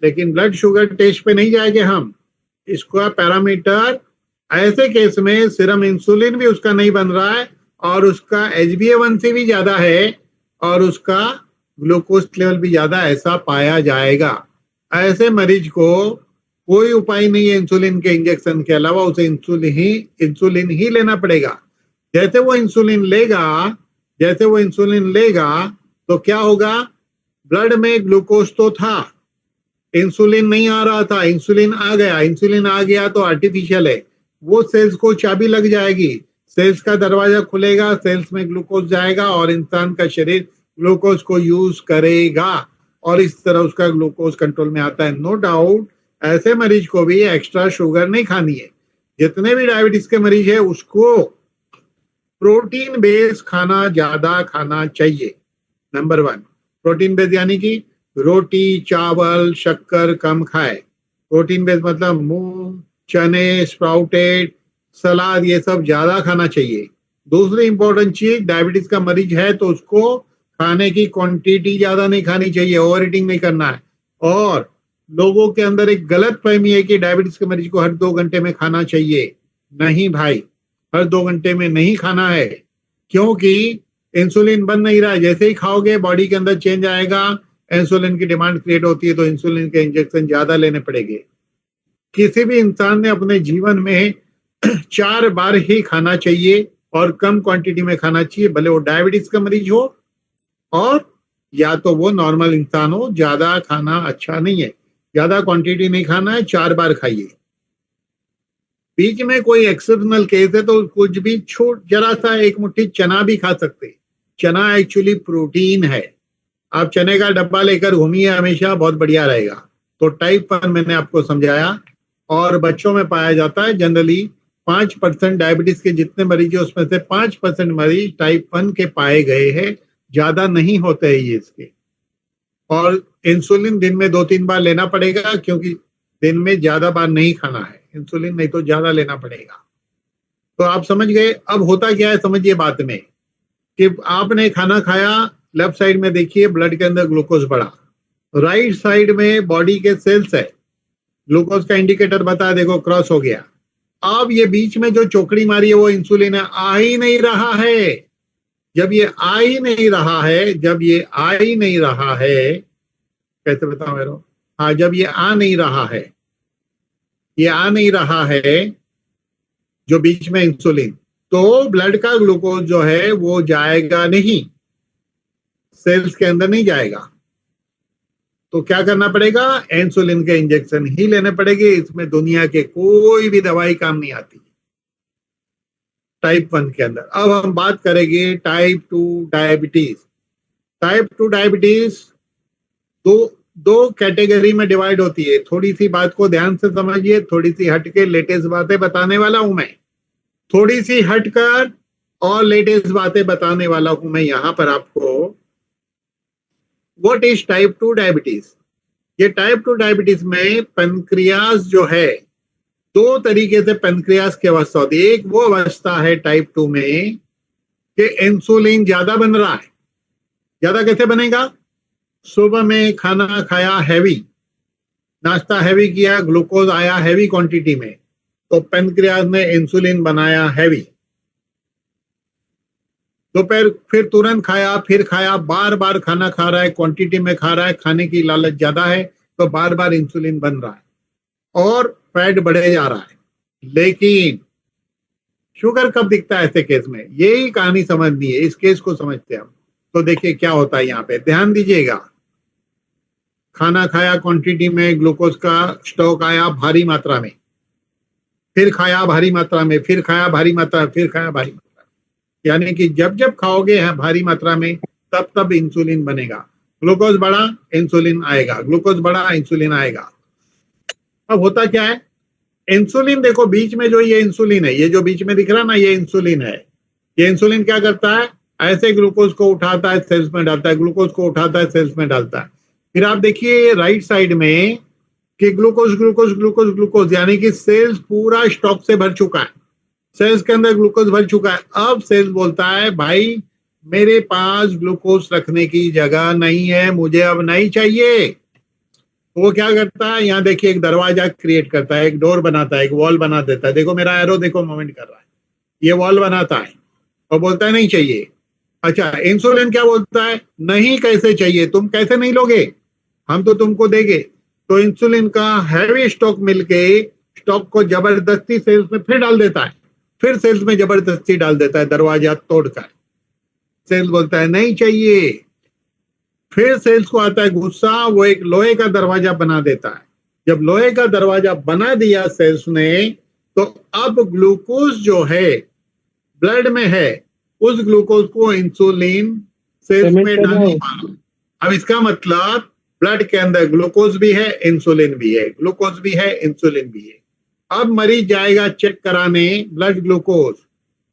लेकिन ब्लड शुगर टेस्ट पे नहीं जाएंगे हम। इसका पैरामीटर ऐसे केस में सीरम इंसुलिन भी उसका नहीं बन रहा है और उसका HbA1c भी ज्यादा है और उसका ग्लूकोज लेवल भी ज्यादा, ऐसा पाया जाएगा। ऐसे मरीज को कोई उपाय नहीं है इंसुलिन के इंजेक्शन के अलावा, उसे इंसुलिन ही लेना पड़ेगा। जैसे वो इंसुलिन लेगा तो क्या होगा? ब्लड में ग्लूकोज तो था, इंसुलिन नहीं आ रहा था, इंसुलिन आ गया। इंसुलिन आ गया तो आर्टिफिशियल है, वो सेल्स को चाबी लग जाएगी, सेल्स का दरवाजा खुलेगा, सेल्स में ग्लूकोज जाएगा और इंसान का शरीर ग्लूकोज को यूज करेगा और इस तरह उसका ग्लूकोज कंट्रोल में आता है। नो डाउट ऐसे मरीज को भी एक्स्ट्रा शुगर नहीं खानी है। जितने भी डायबिटीज के मरीज है उसको प्रोटीन बेस खाना ज्यादा खाना चाहिए। नंबर 1 प्रोटीन बेस, यानी कि रोटी, चावल, शक्कर कम खाए। प्रोटीन बेस मतलब मूंग, चने, स्प्राउटेड, सलाद, ये सब ज्यादा खाना चाहिए। दूसरी इंपॉर्टेंट चीज, डायबिटीज का मरीज है तो उसको खाने की क्वांटिटी ज्यादा नहीं खानी चाहिए, ओवर ईटिंग नहीं करना है। और लोगों के अंदर एक गलत फहमी है कि डायबिटीज के मरीज को हर 2 घंटे में खाना चाहिए। नहीं भाई, हर 2 घंटे में नहीं खाना है, क्योंकि इंसुलिन बन नहीं रहा है। जैसे ही खाओगे बॉडी के अंदर चेंज आएगा, इंसुलिन की डिमांड क्रिएट होती है, तो इंसुलिन के इंजेक्शन ज्यादा लेने पड़ेंगे। किसी भी इंसान ने अपने जीवन में 4 बार ही खाना चाहिए और कम क्वांटिटी में खाना चाहिए, भले वो डायबिटीज का मरीज हो और या तो वो नॉर्मल इंसान हो। ज्यादा खाना अच्छा नहीं है, ज्यादा क्वांटिटी नहीं खाना है, 4 बार खाइए। बीच में कोई एक्सेप्शनल केस है तो कुछ भी जरा सा एक मुट्ठी चना भी खा सकते। चना एक्चुअली प्रोटीन है, आप चने का डब्बा लेकर घूमिए हमेशा, बहुत बढ़िया रहेगा। तो टाइप 1 मैंने आपको समझाया और बच्चों में पाया जाता है। जनरली 5% डायबिटीज के जितने मरीज है उसमें से 5% मरीज टाइप 1 के पाए गए हैं, ज्यादा नहीं होते हैं ये इसके। और इंसुलिन दिन में 2-3 बार लेना पड़ेगा, क्योंकि दिन में ज्यादा बार नहीं खाना है इंसुलिन, नहीं तो ज्यादा लेना पड़ेगा। तो आप समझ गए। अब होता क्या है समझिए बात में, कि आपने खाना खाया, लेफ्ट साइड में देखिए ब्लड के अंदर ग्लूकोज बढ़ा, राइट साइड में बॉडी के सेल्स है, ग्लूकोज का इंडिकेटर बता, देखो क्रॉस हो गया। अब ये बीच में जो चौकड़ी मारी है वो इंसुलिन है, आ ही नहीं रहा है। जब ये आ ही नहीं रहा है, जब ये आ ही नहीं रहा है, कैसे बताओ मेरे, हाँ, जब ये आ नहीं रहा है, ये आ नहीं रहा है जो बीच में इंसुलिन, तो ब्लड का ग्लूकोज जो है वो जाएगा नहीं, सेल्स के अंदर नहीं जाएगा। तो क्या करना पड़ेगा, इंसुलिन के इंजेक्शन ही लेने पड़ेंगे। इसमें दुनिया के कोई भी दवाई काम नहीं आती टाइप 1 के अंदर। अब हम बात करेंगे टाइप 2 डायबिटीज। टाइप 2 डायबिटीज दो कैटेगरी में डिवाइड होती है। थोड़ी सी बात को ध्यान से समझिए, थोड़ी सी हटके लेटेस्ट बातें बताने वाला हूं मैं, थोड़ी सी हटकर और लेटेस्ट बातें बताने वाला हूं मैं यहां पर आपको। What is type 2 diabetes? ये टाइप 2 डायबिटीज में पेनक्रियास जो है, दो तरीके से पेनक्रियास की अवस्था होती है। एक वो अवस्था है टाइप 2 में कि इंसुलिन ज्यादा बन रहा है। ज्यादा कैसे बनेगा? सुबह में खाना खाया हैवी, नाश्ता हैवी किया, ग्लूकोज आया हैवी क्वांटिटी में, तो पेनक्रियास ने इंसुलिन बनाया हैवी। दोपहर फिर तुरंत खाया, फिर खाया, बार बार खाना खा रहा है, क्वांटिटी में खा रहा है, खाने की लालच ज्यादा है, तो बार बार इंसुलिन बन रहा है और फैट बढ़े जा रहा है। लेकिन शुगर कब दिखता है ऐसे केस में? यही कहानी समझनी है, इस केस को समझते हैं हम। तो देखिए क्या होता है यहाँ पे, ध्यान दीजिएगा। खाना खाया क्वांटिटी में, ग्लूकोज का स्टॉक आया भारी मात्रा में, फिर खाया भारी मात्रा में, फिर खाया भारी मात्रा, फिर खाया भारी मात्रा, यानी कि जब जब खाओगे भारी मात्रा में तब तब इंसुलिन बनेगा। ग्लूकोज बढ़ा इंसुलिन आएगा, ग्लूकोज बढ़ा इंसुलिन आएगा। अब होता क्या है, इंसुलिन देखो बीच में जो ये इंसुलिन है, ये जो बीच में दिख रहा है ना, ये इंसुलिन है। ये इंसुलिन क्या करता है, ऐसे ग्लूकोज को उठाता है सेल्स में डालता है, ग्लूकोज को उठाता है सेल्स में डालता है। फिर आप देखिए राइट साइड में कि ग्लूकोज ग्लूकोज ग्लूकोज ग्लूकोज, यानी कि सेल्स पूरा स्टॉक से भर चुका है, सेल्स के अंदर ग्लूकोज भर चुका है। अब सेल्स बोलता है भाई मेरे पास ग्लूकोज रखने की जगह नहीं है, मुझे अब नहीं चाहिए। वो क्या करता है, यहाँ देखिए एक दरवाजा क्रिएट करता है, एक डोर बनाता है, एक वॉल बना देता है। देखो मेरा एरो देखो मूवमेंट कर रहा है, ये वॉल बनाता है और बोलता है नहीं चाहिए। अच्छा, इंसुलिन क्या बोलता है, नहीं कैसे चाहिए, तुम कैसे नहीं लोगे, हम तो तुमको देंगे। तो इंसुलिन का हैवी स्टॉक मिलके स्टॉक को जबरदस्ती सेल्स में फिर डाल देता है, फिर सेल्स में जबरदस्ती डाल देता है दरवाजा तोड़कर। सेल्स बोलता है नहीं चाहिए, फिर सेल्स को आता है गुस्सा, वो एक लोहे का दरवाजा बना देता है। जब लोहे का दरवाजा बना दिया सेल्स ने, तो अब ग्लूकोज जो है ब्लड में है, उस ग्लूकोज को इंसुलिन सेल्स में डालने वाला। अब इसका मतलब ब्लड के अंदर ग्लूकोज भी है, इंसुलिन भी है, ग्लूकोज भी है, इंसुलिन भी है। अब मरीज जाएगा चेक कराने ब्लड ग्लूकोज,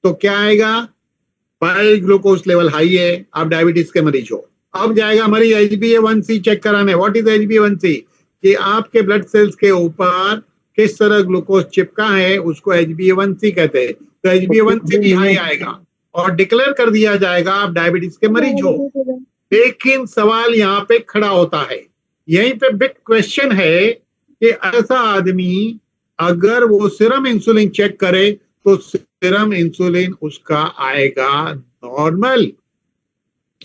तो क्या आएगा, भाई ग्लूकोज लेवल हाई है, आप डायबिटीज के मरीज हो। अब जाएगा मरीज HbA1c चेक कराने। What is HbA1c? कि आपके ब्लड सेल्स के ऊपर किस तरह ग्लूकोज चिपका है, उसको HbA1c कहते हैं। तो HbA1c भी हाई आएगा और डिक्लेयर कर दिया जाएगा आप डायबिटीज के मरीज हो। लेकिन सवाल यहाँ पे खड़ा होता है, यहीं पे बिग क्वेश्चन है कि ऐसा आदमी अगर वो सीरम इंसुलिन चेक करे तो सीरम इंसुलिन उसका आएगा नॉर्मल,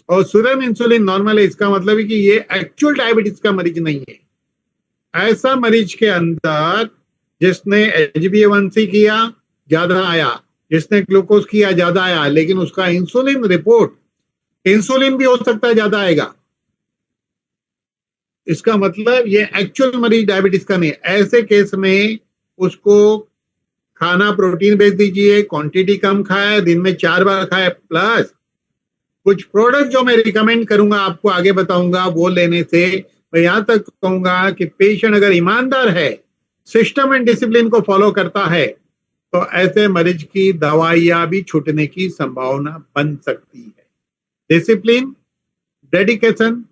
और सीरम इंसुलिन नॉर्मल है, इसका मतलब है कि ये एक्चुअल डायबिटीज का मरीज नहीं है। ऐसा मरीज के अंदर जिसने HbA1c किया ज्यादा आया, जिसने ग्लूकोज किया ज्यादा आया, लेकिन उसका इंसुलिन रिपोर्ट, इंसुलिन भी हो सकता है ज्यादा आएगा, इसका मतलब ये एक्चुअल मरीज डायबिटीज का नहीं है। ऐसे केस में उसको खाना प्रोटीन बेच दीजिए, क्वांटिटी कम खाए, दिन में 4 बार खाए, प्लस कुछ प्रोडक्ट जो मैं रिकमेंड करूंगा आपको आगे बताऊंगा, वो लेने से मैं यहां तक कहूंगा कि पेशेंट अगर ईमानदार है, सिस्टम एंड डिसिप्लिन को फॉलो करता है, तो ऐसे मरीज की दवाइयां भी छूटने की संभावना बन सकती है। डिसिप्लिन, डेडिकेशन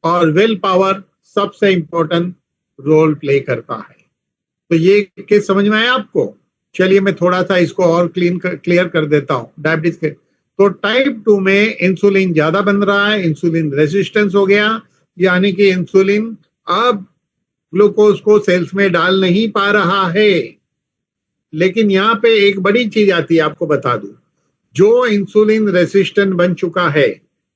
और विल पावर सबसे इंपॉर्टेंट रोल प्ले करता है। तो ये केस समझ में आया आपको? चलिए मैं थोड़ा सा इसको और क्लियर कर देता हूँ डायबिटीज के। तो टाइप 2 में इंसुलिन ज्यादा बन रहा है, इंसुलिन रेजिस्टेंस हो गया, यानी कि इंसुलिन अब ग्लूकोज को सेल्स में डाल नहीं पा रहा है। लेकिन यहाँ पे एक बड़ी चीज आती है, आपको बता दूं, जो इंसुलिन रेसिस्टेंट बन चुका है,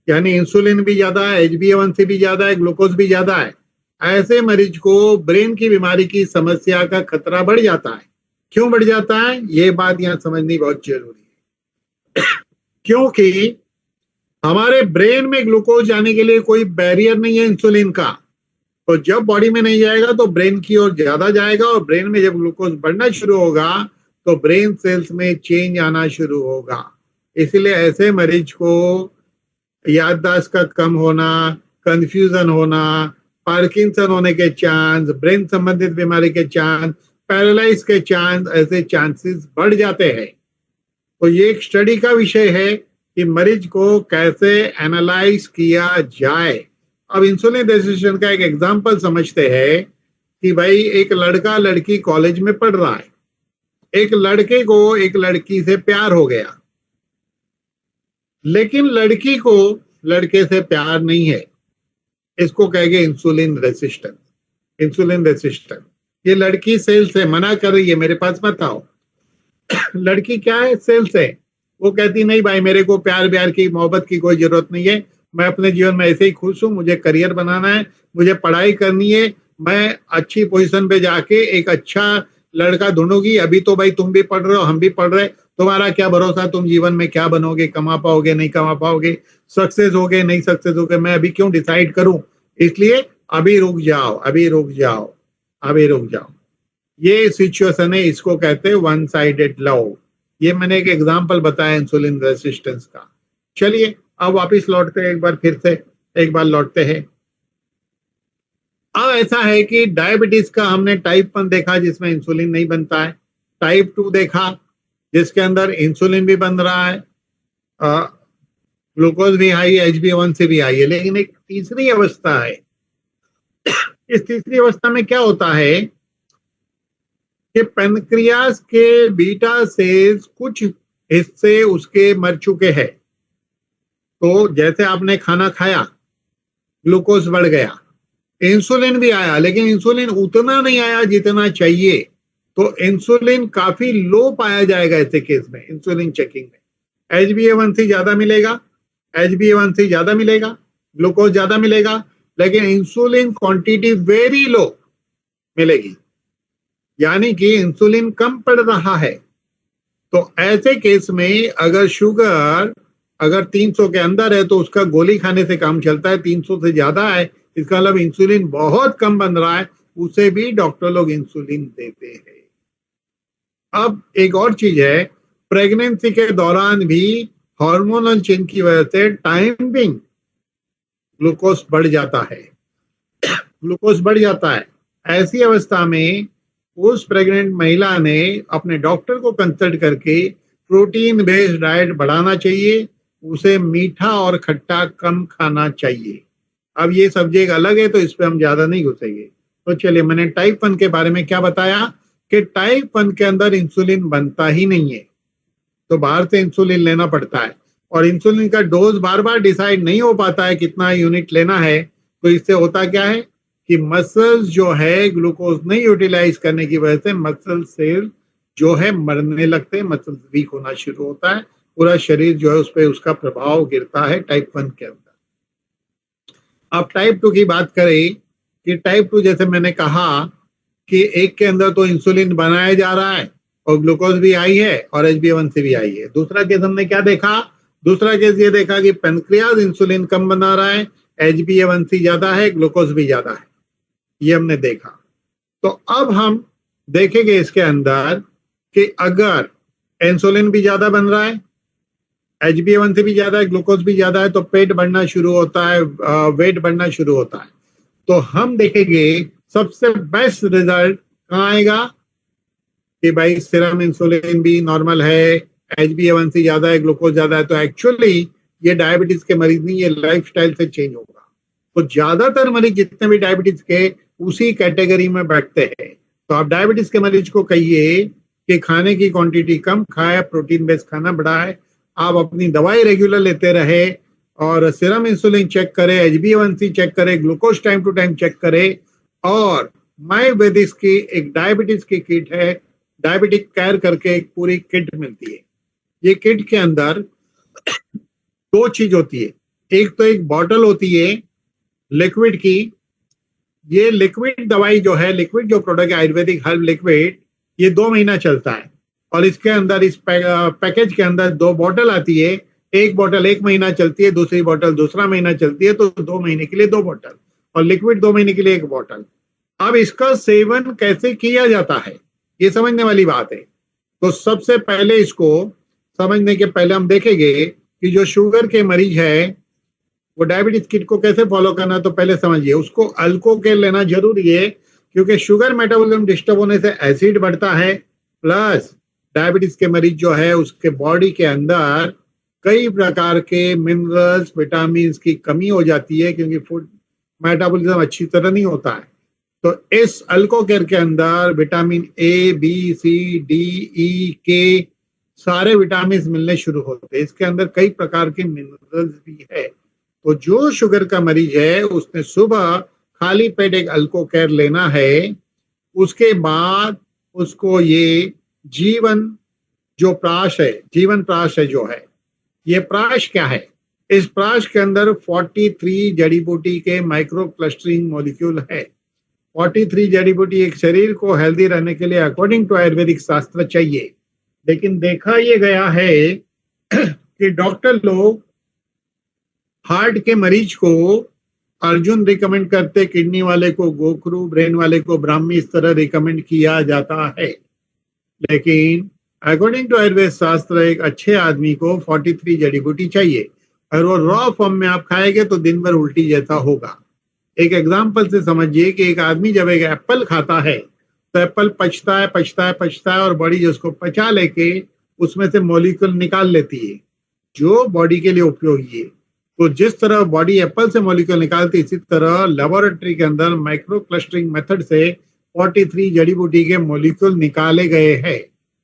यानी इंसुलिन भी ज्यादा है, HbA1c भी ज्यादा है, ग्लूकोज भी ज्यादा है, ऐसे मरीज को ब्रेन की बीमारी की समस्या का खतरा बढ़ जाता है। क्यों बढ़ जाता है, ये बात यहाँ समझनी बहुत जरूरी है। क्योंकि हमारे ब्रेन में ग्लूकोज जाने के लिए कोई बैरियर नहीं है इंसुलिन का, तो जब बॉडी में नहीं जाएगा तो ब्रेन की ओर ज्यादा जाएगा, और ब्रेन में जब ग्लूकोज बढ़ना शुरू होगा तो ब्रेन सेल्स में चेंज आना शुरू होगा। इसलिए ऐसे मरीज को याददाश्त का कम होना, कंफ्यूजन होना, पार्किंसन होने के चांस, ब्रेन संबंधित बीमारी के चांस, पैरालाइज के चांस, ऐसे चांसेस बढ़ जाते हैं। तो ये एक स्टडी का विषय है कि मरीज को कैसे एनालाइज किया जाए। अब इंसुलिन रेजिस्टेंस का एक एग्जांपल समझते हैं कि भाई एक लड़का लड़की कॉलेज में पढ़ रहा है, एक लड़के को एक लड़की से प्यार हो गया, लेकिन लड़की को लड़के से प्यार नहीं है। इसको कहेंगे इंसुलिन रेजिस्टेंस। इंसुलिन रेजिस्टेंस, ये लड़की सेल्स है, मना कर रही है मेरे पास मत आओ। लड़की क्या है, सेल्स है। वो कहती नहीं भाई मेरे को प्यार ब्यार की मोहब्बत की कोई जरूरत नहीं है, मैं अपने जीवन में ऐसे ही खुश हूँ, मुझे करियर बनाना है, मुझे पढ़ाई करनी है, मैं अच्छी पोजीशन पे जाके एक अच्छा लड़का ढूंढूंगी। अभी तो भाई तुम भी पढ़ रहे हो, हम भी पढ़ रहे, तुम्हारा क्या भरोसा, तुम जीवन में क्या बनोगे, कमा पाओगे नहीं कमा पाओगे, सक्सेस होगे नहीं सक्सेस होगे, मैं अभी क्यों डिसाइड करूं, इसलिए अभी रुक जाओ, अभी रुक जाओ, अभी रुक जाओ। ये सिचुएशन है, इसको कहते हैं वन साइडेड लव। ये मैंने एक एग्जांपल बताया इंसुलिन रेजिस्टेंस का। चलिए अब वापिस लौटते हैं, एक बार फिर से एक बार लौटते हैं। अब ऐसा है कि डायबिटीज का हमने टाइप 1 देखा जिसमें इंसुलिन नहीं बनता है, टाइप 2 देखा जिसके अंदर इंसुलिन भी बन रहा है, ग्लूकोज भी हाई है, HbA1c भी हाई है। लेकिन एक तीसरी अवस्था है। इस तीसरी अवस्था में क्या होता है कि पेनक्रियास के बीटा सेल्स कुछ हिस्से उसके मर चुके हैं। तो जैसे आपने खाना खाया, ग्लूकोज बढ़ गया, इंसुलिन भी आया, लेकिन इंसुलिन उतना नहीं आया जितना चाहिए, तो इंसुलिन काफी लो पाया जाएगा ऐसे केस में इंसुलिन चेकिंग में। HbA1c ज्यादा मिलेगा, HbA1c ज्यादा मिलेगा, ग्लूकोज ज्यादा मिलेगा, लेकिन इंसुलिन क्वांटिटी वेरी लो मिलेगी, यानी कि इंसुलिन कम पड़ रहा है। तो ऐसे केस में अगर शुगर अगर 300 के अंदर है तो उसका गोली खाने से काम चलता है, 300 से ज्यादा है इसका मतलब इंसुलिन बहुत कम बन रहा है, उसे भी डॉक्टर लोग इंसुलिन देते हैं। अब एक और चीज है, प्रेगनेंसी के दौरान भी हार्मोनल चेंज की वजह से टाइमिंग ग्लूकोज बढ़ जाता है, ग्लूकोज बढ़ जाता है। ऐसी अवस्था में उस प्रेग्नेंट महिला ने अपने डॉक्टर को कंसल्ट करके प्रोटीन बेस्ड डाइट बढ़ाना चाहिए, उसे मीठा और खट्टा कम खाना चाहिए। अब ये सब्जेक्ट अलग है तो इस पे हम ज्यादा नहीं घुसेंगे। तो चलिए, मैंने टाइप 1 के बारे में क्या बताया कि टाइप 1 के अंदर इंसुलिन बनता ही नहीं है, तो बाहर से इंसुलिन लेना पड़ता है, और इंसुलिन का डोज बार बार डिसाइड नहीं हो पाता है कितना यूनिट लेना है। तो इससे होता क्या है कि मसल्स जो है ग्लूकोज नहीं यूटिलाइज करने की वजह से मसल सेल जो है मरने लगते हैं, मसल्स वीक होना शुरू होता है, पूरा शरीर जो है उस पर उसका प्रभाव गिरता है टाइप 1 के अंदर। अब टाइप 2 की बात करें कि टाइप 2 जैसे मैंने कहा कि एक के अंदर तो इंसुलिन बनाया जा रहा है और ग्लूकोज भी हाई है और HbA1c भी हाई है। दूसरा केस हमने क्या देखा, दूसरा केस ये देखा कि पेनक्रियाज इंसुलिन कम बना रहा है, HbA1c ज्यादा है, ग्लूकोज भी ज्यादा है, ये हमने देखा। तो अब हम देखेंगे इसके अंदर कि अगर इंसुलिन भी ज्यादा बन रहा है, HbA1c भी ज्यादा है, ग्लूकोज भी ज्यादा है, तो पेट बढ़ना शुरू होता है, वेट बढ़ना शुरू होता है। तो हम देखेंगे सबसे बेस्ट रिजल्ट कहाँ आएगा कि भाई सीरम इंसुलिन भी नॉर्मल है, HbA1c ज्यादा है, ग्लूकोज ज्यादा है, तो एक्चुअली ये डायबिटीज के मरीज नहीं, ये लाइफस्टाइल से चेंज होगा। तो ज्यादातर मरीज जितने भी डायबिटीज के उसी कैटेगरी में बैठते हैं। तो आप डायबिटीज के मरीज को कहिए कि खाने की क्वांटिटी कम खाए, प्रोटीन बेस्ड खाना बढ़ाए, आप अपनी दवाई रेगुलर लेते रहे और सीरम इंसुलिन चेक करे, HbA1c चेक करे, glucose time to time check करे। और माई वेदिस की एक डायबिटीज की किट है, डायबिटिक केयर करके एक पूरी किट मिलती है। ये किट के अंदर दो चीज होती है, एक तो एक बॉटल होती है लिक्विड की। ये लिक्विड दवाई जो है, लिक्विड जो प्रोडक्ट है आयुर्वेदिक हर्ब लिक्विड, ये 2 महीना चलता है। और इसके अंदर इस पैकेज के अंदर 2 बॉटल आती है, एक बॉटल 1 महीना चलती है, दूसरी बॉटल दूसरा महीना चलती है, तो 2 महीने के लिए 2 बॉटल और लिक्विड 2 महीने के लिए 1 बॉटल। अब इसका सेवन कैसे किया जाता है ये समझने वाली बात है। तो सबसे पहले इसको समझने के पहले हम देखेंगे कि जो शुगर के मरीज है वो डायबिटीज किट को कैसे फॉलो करना। तो पहले समझिए, उसको अल्कोकेल लेना जरूरी है, क्योंकि शुगर मेटाबॉलिज्म डिस्टर्ब होने से एसिड बढ़ता है, प्लस डायबिटीज के मरीज जो है उसके बॉडी के अंदर कई प्रकार के मिनरल्स, विटामिन की कमी हो जाती है, क्योंकि फूड मेटाबॉलिज्म अच्छी तरह नहीं होता है। तो इस अल्कोकेल के अंदर vitamin A, B, C, D, E, K सारे विटामिन मिलने शुरू होते हैं। इसके अंदर कई प्रकार के मिनरल्स भी है। तो जो शुगर का मरीज है उसने सुबह खाली पेट एक अल्कोकेल लेना है। उसके बाद उसको ये जीवन जो प्राश है, जीवन प्राश है जो है, ये प्राश क्या है? इस प्राश के अंदर 43 जड़ी बूटी के माइक्रो क्लस्टरिंग मॉलिक्यूल है। 43 जड़ी बूटी एक शरीर को हेल्दी रहने के लिए अकॉर्डिंग टू आयुर्वेदिक शास्त्र चाहिए। लेकिन देखा ये गया है कि डॉक्टर लोग हार्ट के मरीज को अर्जुन रिकमेंड करते, किडनी वाले को गोखरू, ब्रेन वाले को ब्राह्मी, इस तरह रिकमेंड किया जाता है। लेकिन अकॉर्डिंग टू आयुर्वेद शास्त्र एक अच्छे आदमी को 43 जड़ी बूटी चाहिए, और वो रॉ फॉर्म में आप खाएंगे तो दिन भर उल्टी जैसा होगा। एक एग्जाम्पल से समझिए कि एक आदमी जब एक एप्पल खाता है तो एप्पल पचता है और बॉडी उसको पचा लेके उसमें से मॉलिक्यूल निकाल लेती है जो बॉडी के लिए उपयोगी है। तो जिस तरह बॉडी एप्पल से मॉलिक्यूल निकालती है, इसी तरह लेबोरेटरी के अंदर माइक्रो क्लस्टरिंग मेथड से 43 जड़ी बूटी के मॉलिक्यूल निकाले गए हैं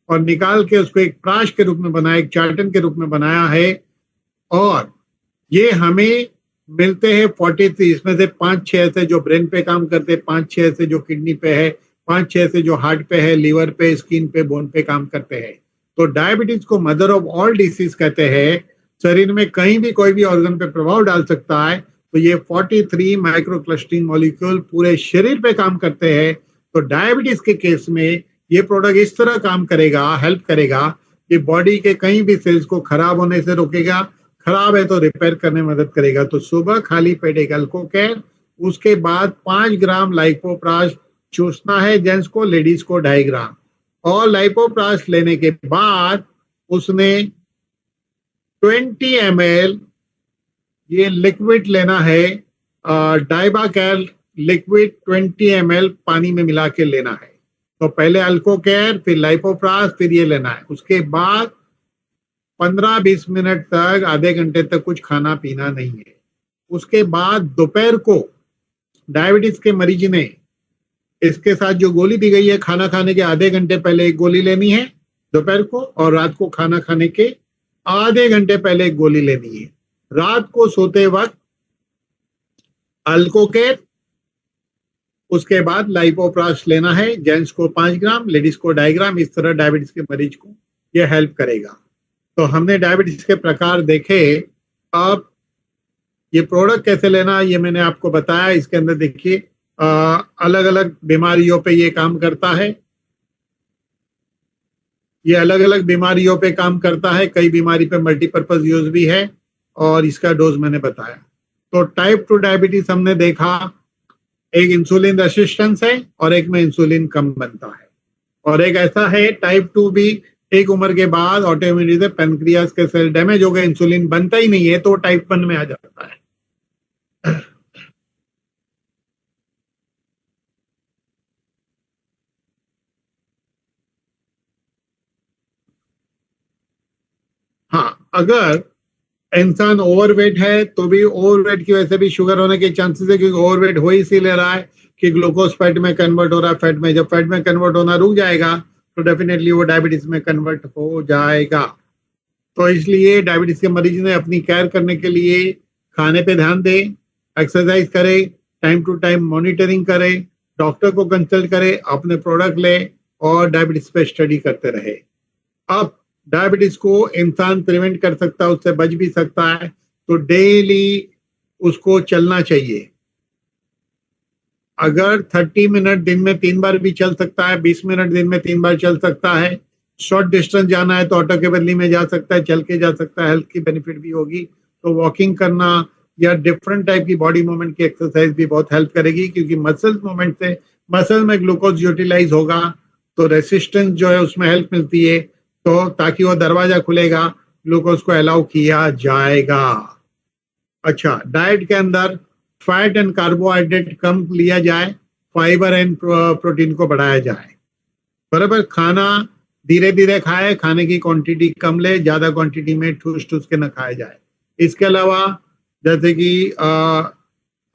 और निकाल के उसको एक प्राश के रूप में बनाया, एक चार्टन के रूप में बनाया है। और ये हमें मिलते हैं 43। इसमें से 5-6 ऐसे जो ब्रेन पे काम करते हैं, 5-6 ऐसे जो किडनी पे है, 5-6 ऐसे जो हार्ट पे है, लीवर पे, स्किन पे, बोन पे काम करते हैं। तो डायबिटीज को मदर ऑफ ऑल डिसीज कहते हैं। शरीर में कहीं भी कोई भी ऑर्गन पे प्रभाव डाल सकता है। तो ये 43 माइक्रो क्लस्टरिंग मॉलिक्यूल पूरे शरीर पे काम करते हैं। तो डायबिटीज के केस में ये प्रोडक्ट इस तरह काम करेगा, हेल्प करेगा कि बॉडी के कहीं भी सेल्स को खराब होने से रोकेगा, खराब है तो रिपेयर करने में मदद करेगा। तो सुबह खाली पेट एक अल्कोकेल, उसके बाद 5 ग्राम लाइपोप्राश चूसना है जेंट्स को, लेडीज को 2.5 ग्राम। और लाइपोप्राश लेने के बाद उसने 20 ml ये लिक्विड लेना है, डाइबाकैल लिक्विड 20 ml पानी में मिला के लेना है। तो पहले अल्कोकेल, फिर लाइपोप्राश, फिर ये लेना है। उसके बाद 15-20 मिनट तक, आधे घंटे तक कुछ खाना पीना नहीं है। उसके बाद दोपहर को डायबिटीज के मरीज ने इसके साथ जो गोली दी गई है, खाना खाने के आधे घंटे पहले एक गोली लेनी है दोपहर को, और रात को खाना खाने के आधे घंटे पहले एक गोली लेनी है। रात को सोते वक्त अल्कोकेल, उसके बाद लाइपोप्राश लेना है। जेंट्स को 5 ग्राम, लेडीज को 2.5 ग्राम। इस तरह डायबिटीज के मरीज को यह हेल्प करेगा। तो हमने डायबिटीज के प्रकार देखे। अब ये प्रोडक्ट कैसे लेना ये मैंने आपको बताया। इसके अंदर देखिए अलग अलग बीमारियों पे ये काम करता है। ये अलग अलग बीमारियों पे काम करता है, कई बीमारी पे मल्टीपर्पज यूज भी है, और इसका डोज मैंने बताया। तो टाइप 2 डायबिटीज हमने देखा, एक इंसुलिन रेसिस्टेंस है और एक में इंसुलिन कम बनता है, और एक ऐसा है टाइप 2 भी एक उम्र के बाद ऑटोइम्यूनिटी से पेनक्रियास के सेल डैमेज हो गए, इंसुलिन बनता ही नहीं है, तो टाइप 1 में आ जाता है। हाँ, अगर इंसान ओवरवेट है तो भी ओवरवेट की वजह से भी शुगर होने के चांसेस है, क्योंकि ओवरवेट हो ही इसी ले रहा है कि ग्लूकोज फैट में कन्वर्ट हो रहा है, फैट में, जब फैट में कन्वर्ट होना रुक जाएगा तो डेफिनेटली वो डायबिटीज में कन्वर्ट हो जाएगा। तो इसलिए डायबिटीज के मरीज ने अपनी केयर करने के लिए खाने पे ध्यान दे, एक्सरसाइज करे, टाइम टू टाइम मॉनिटरिंग करे, डॉक्टर को कंसल्ट करे, अपने प्रोडक्ट ले और डायबिटीज पे स्टडी करते रहे। अब डायबिटीज को इंसान प्रिवेंट कर सकता है, उससे बच भी सकता है, तो डेली उसको चलना चाहिए। अगर 30 मिनट दिन में 3 बार भी चल सकता है, 20 मिनट दिन में 3 बार चल सकता है, शॉर्ट डिस्टेंस जाना है तो ऑटो के बदली में जा सकता है, चल के जा सकता है, हेल्थ की बेनिफिट भी होगी। तो वॉकिंग करना या डिफरेंट टाइप की बॉडी मूवमेंट की एक्सरसाइज भी बहुत हेल्प करेगी, क्योंकि मसल्स मूवमेंट से मसल में ग्लूकोज यूटिलाइज होगा तो रेसिस्टेंस जो है उसमें हेल्प मिलती है, तो ताकि वो दरवाजा खुलेगा, ग्लूकोज को अलाउ किया जाएगा। अच्छा, डाइट के अंदर फैट एंड कार्बोहाइड्रेट कम लिया जाए, फाइबर एंड प्रोटीन को बढ़ाया जाए। बराबर, खाना धीरे धीरे खाए, खाने की क्वांटिटी कम ले, ज्यादा क्वांटिटी में ठूस ठूस के न खाया जाए। इसके अलावा जैसे कि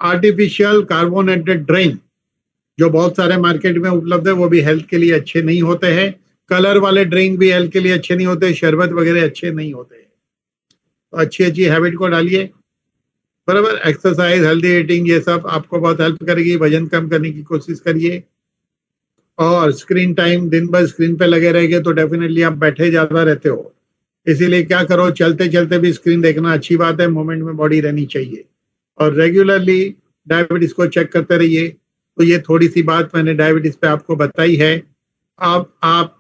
आर्टिफिशियल कार्बोनेटेड ड्रिंक जो बहुत सारे मार्केट में उपलब्ध है, वो भी हेल्थ के लिए अच्छे नहीं होते हैं। कलर वाले ड्रिंक भी हेल्थ के लिए अच्छे नहीं होते, शरबत वगैरह अच्छे नहीं होते हैं। तो अच्छी अच्छी हैबिट को डालिए। बराबर, एक्सरसाइज, हेल्दी ईटिंग, ये सब आपको बहुत हेल्प करेगी। वजन कम करने की कोशिश करिए। और स्क्रीन टाइम, दिन भर स्क्रीन पे लगे रहेंगे तो डेफिनेटली आप बैठे ज्यादा रहते हो, इसीलिए क्या करो, चलते चलते भी स्क्रीन देखना अच्छी बात है, मूवमेंट में बॉडी रहनी चाहिए। और रेगुलरली डायबिटीज को चेक करते रहिए। तो ये थोड़ी सी बात मैंने डायबिटीज पे आपको बताई है। अब आप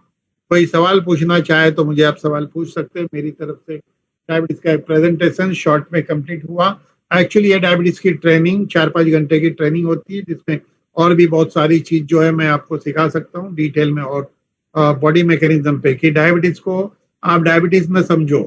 कोई सवाल पूछना चाहे तो मुझे आप सवाल पूछ सकते हैं। मेरी तरफ से डायबिटीज का एक प्रेजेंटेशन शॉर्ट में कंप्लीट हुआ। एक्चुअली ये डायबिटीज की ट्रेनिंग 4-5 घंटे की ट्रेनिंग होती है, जिसमें और भी बहुत सारी चीज जो है मैं आपको सिखा सकता हूँ डिटेल में, और बॉडी मैकेनिज्म पे कि डायबिटीज को आप डायबिटीज में समझो।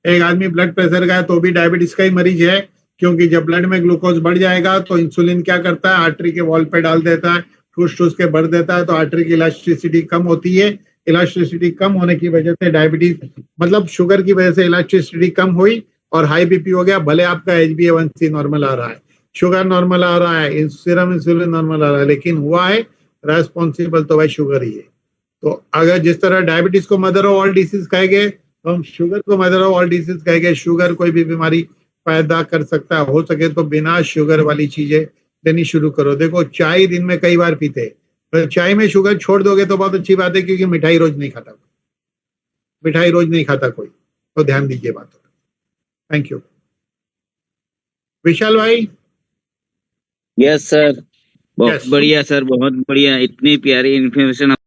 एक आदमी ब्लड प्रेशर का है तो भी डायबिटीज का ही मरीज है, क्योंकि जब ब्लड में ग्लूकोज बढ़ जाएगा तो इंसुलिन क्या करता है, आर्टरी के वॉल पे डाल देता है, ठूस ठूस के भर देता है, तो आर्टरी की इलास्टिसिटी कम होती है। इलास्टिसिटी कम होने की वजह से डायबिटीज, मतलब शुगर की वजह से इलास्टिसिटी कम हुई और हाई बीपी हो गया। भले आपका HbA1c नॉर्मल आ रहा है, शुगर नॉर्मल आ रहा है, सीरम इंसुलिन नॉर्मल आ रहा है, लेकिन हुआ है रेस्पॉन्सिबल तो भाई शुगर ही है। तो अगर जिस तरह डायबिटीज को मदर ऑफ ऑल डिसीज कहेंगे, तो हम शुगर को मदर ऑफ ऑल डिसीज कहेंगे। शुगर कोई भी बीमारी पैदा कर सकता है, हो सके तो बिना शुगर वाली चीजें लेनी शुरू करो। देखो, चाय दिन में कई बार पीते, तो चाय में शुगर छोड़ दोगे तो बहुत अच्छी बात है, क्योंकि मिठाई रोज नहीं खाता, मिठाई रोज नहीं खाता कोई, तो ध्यान दीजिए बातों पर। Thank you. विशाल भाई। यस सर, बहुत Yes. बढ़िया सर, बहुत बढ़िया, इतनी प्यारी इन्फॉर्मेशन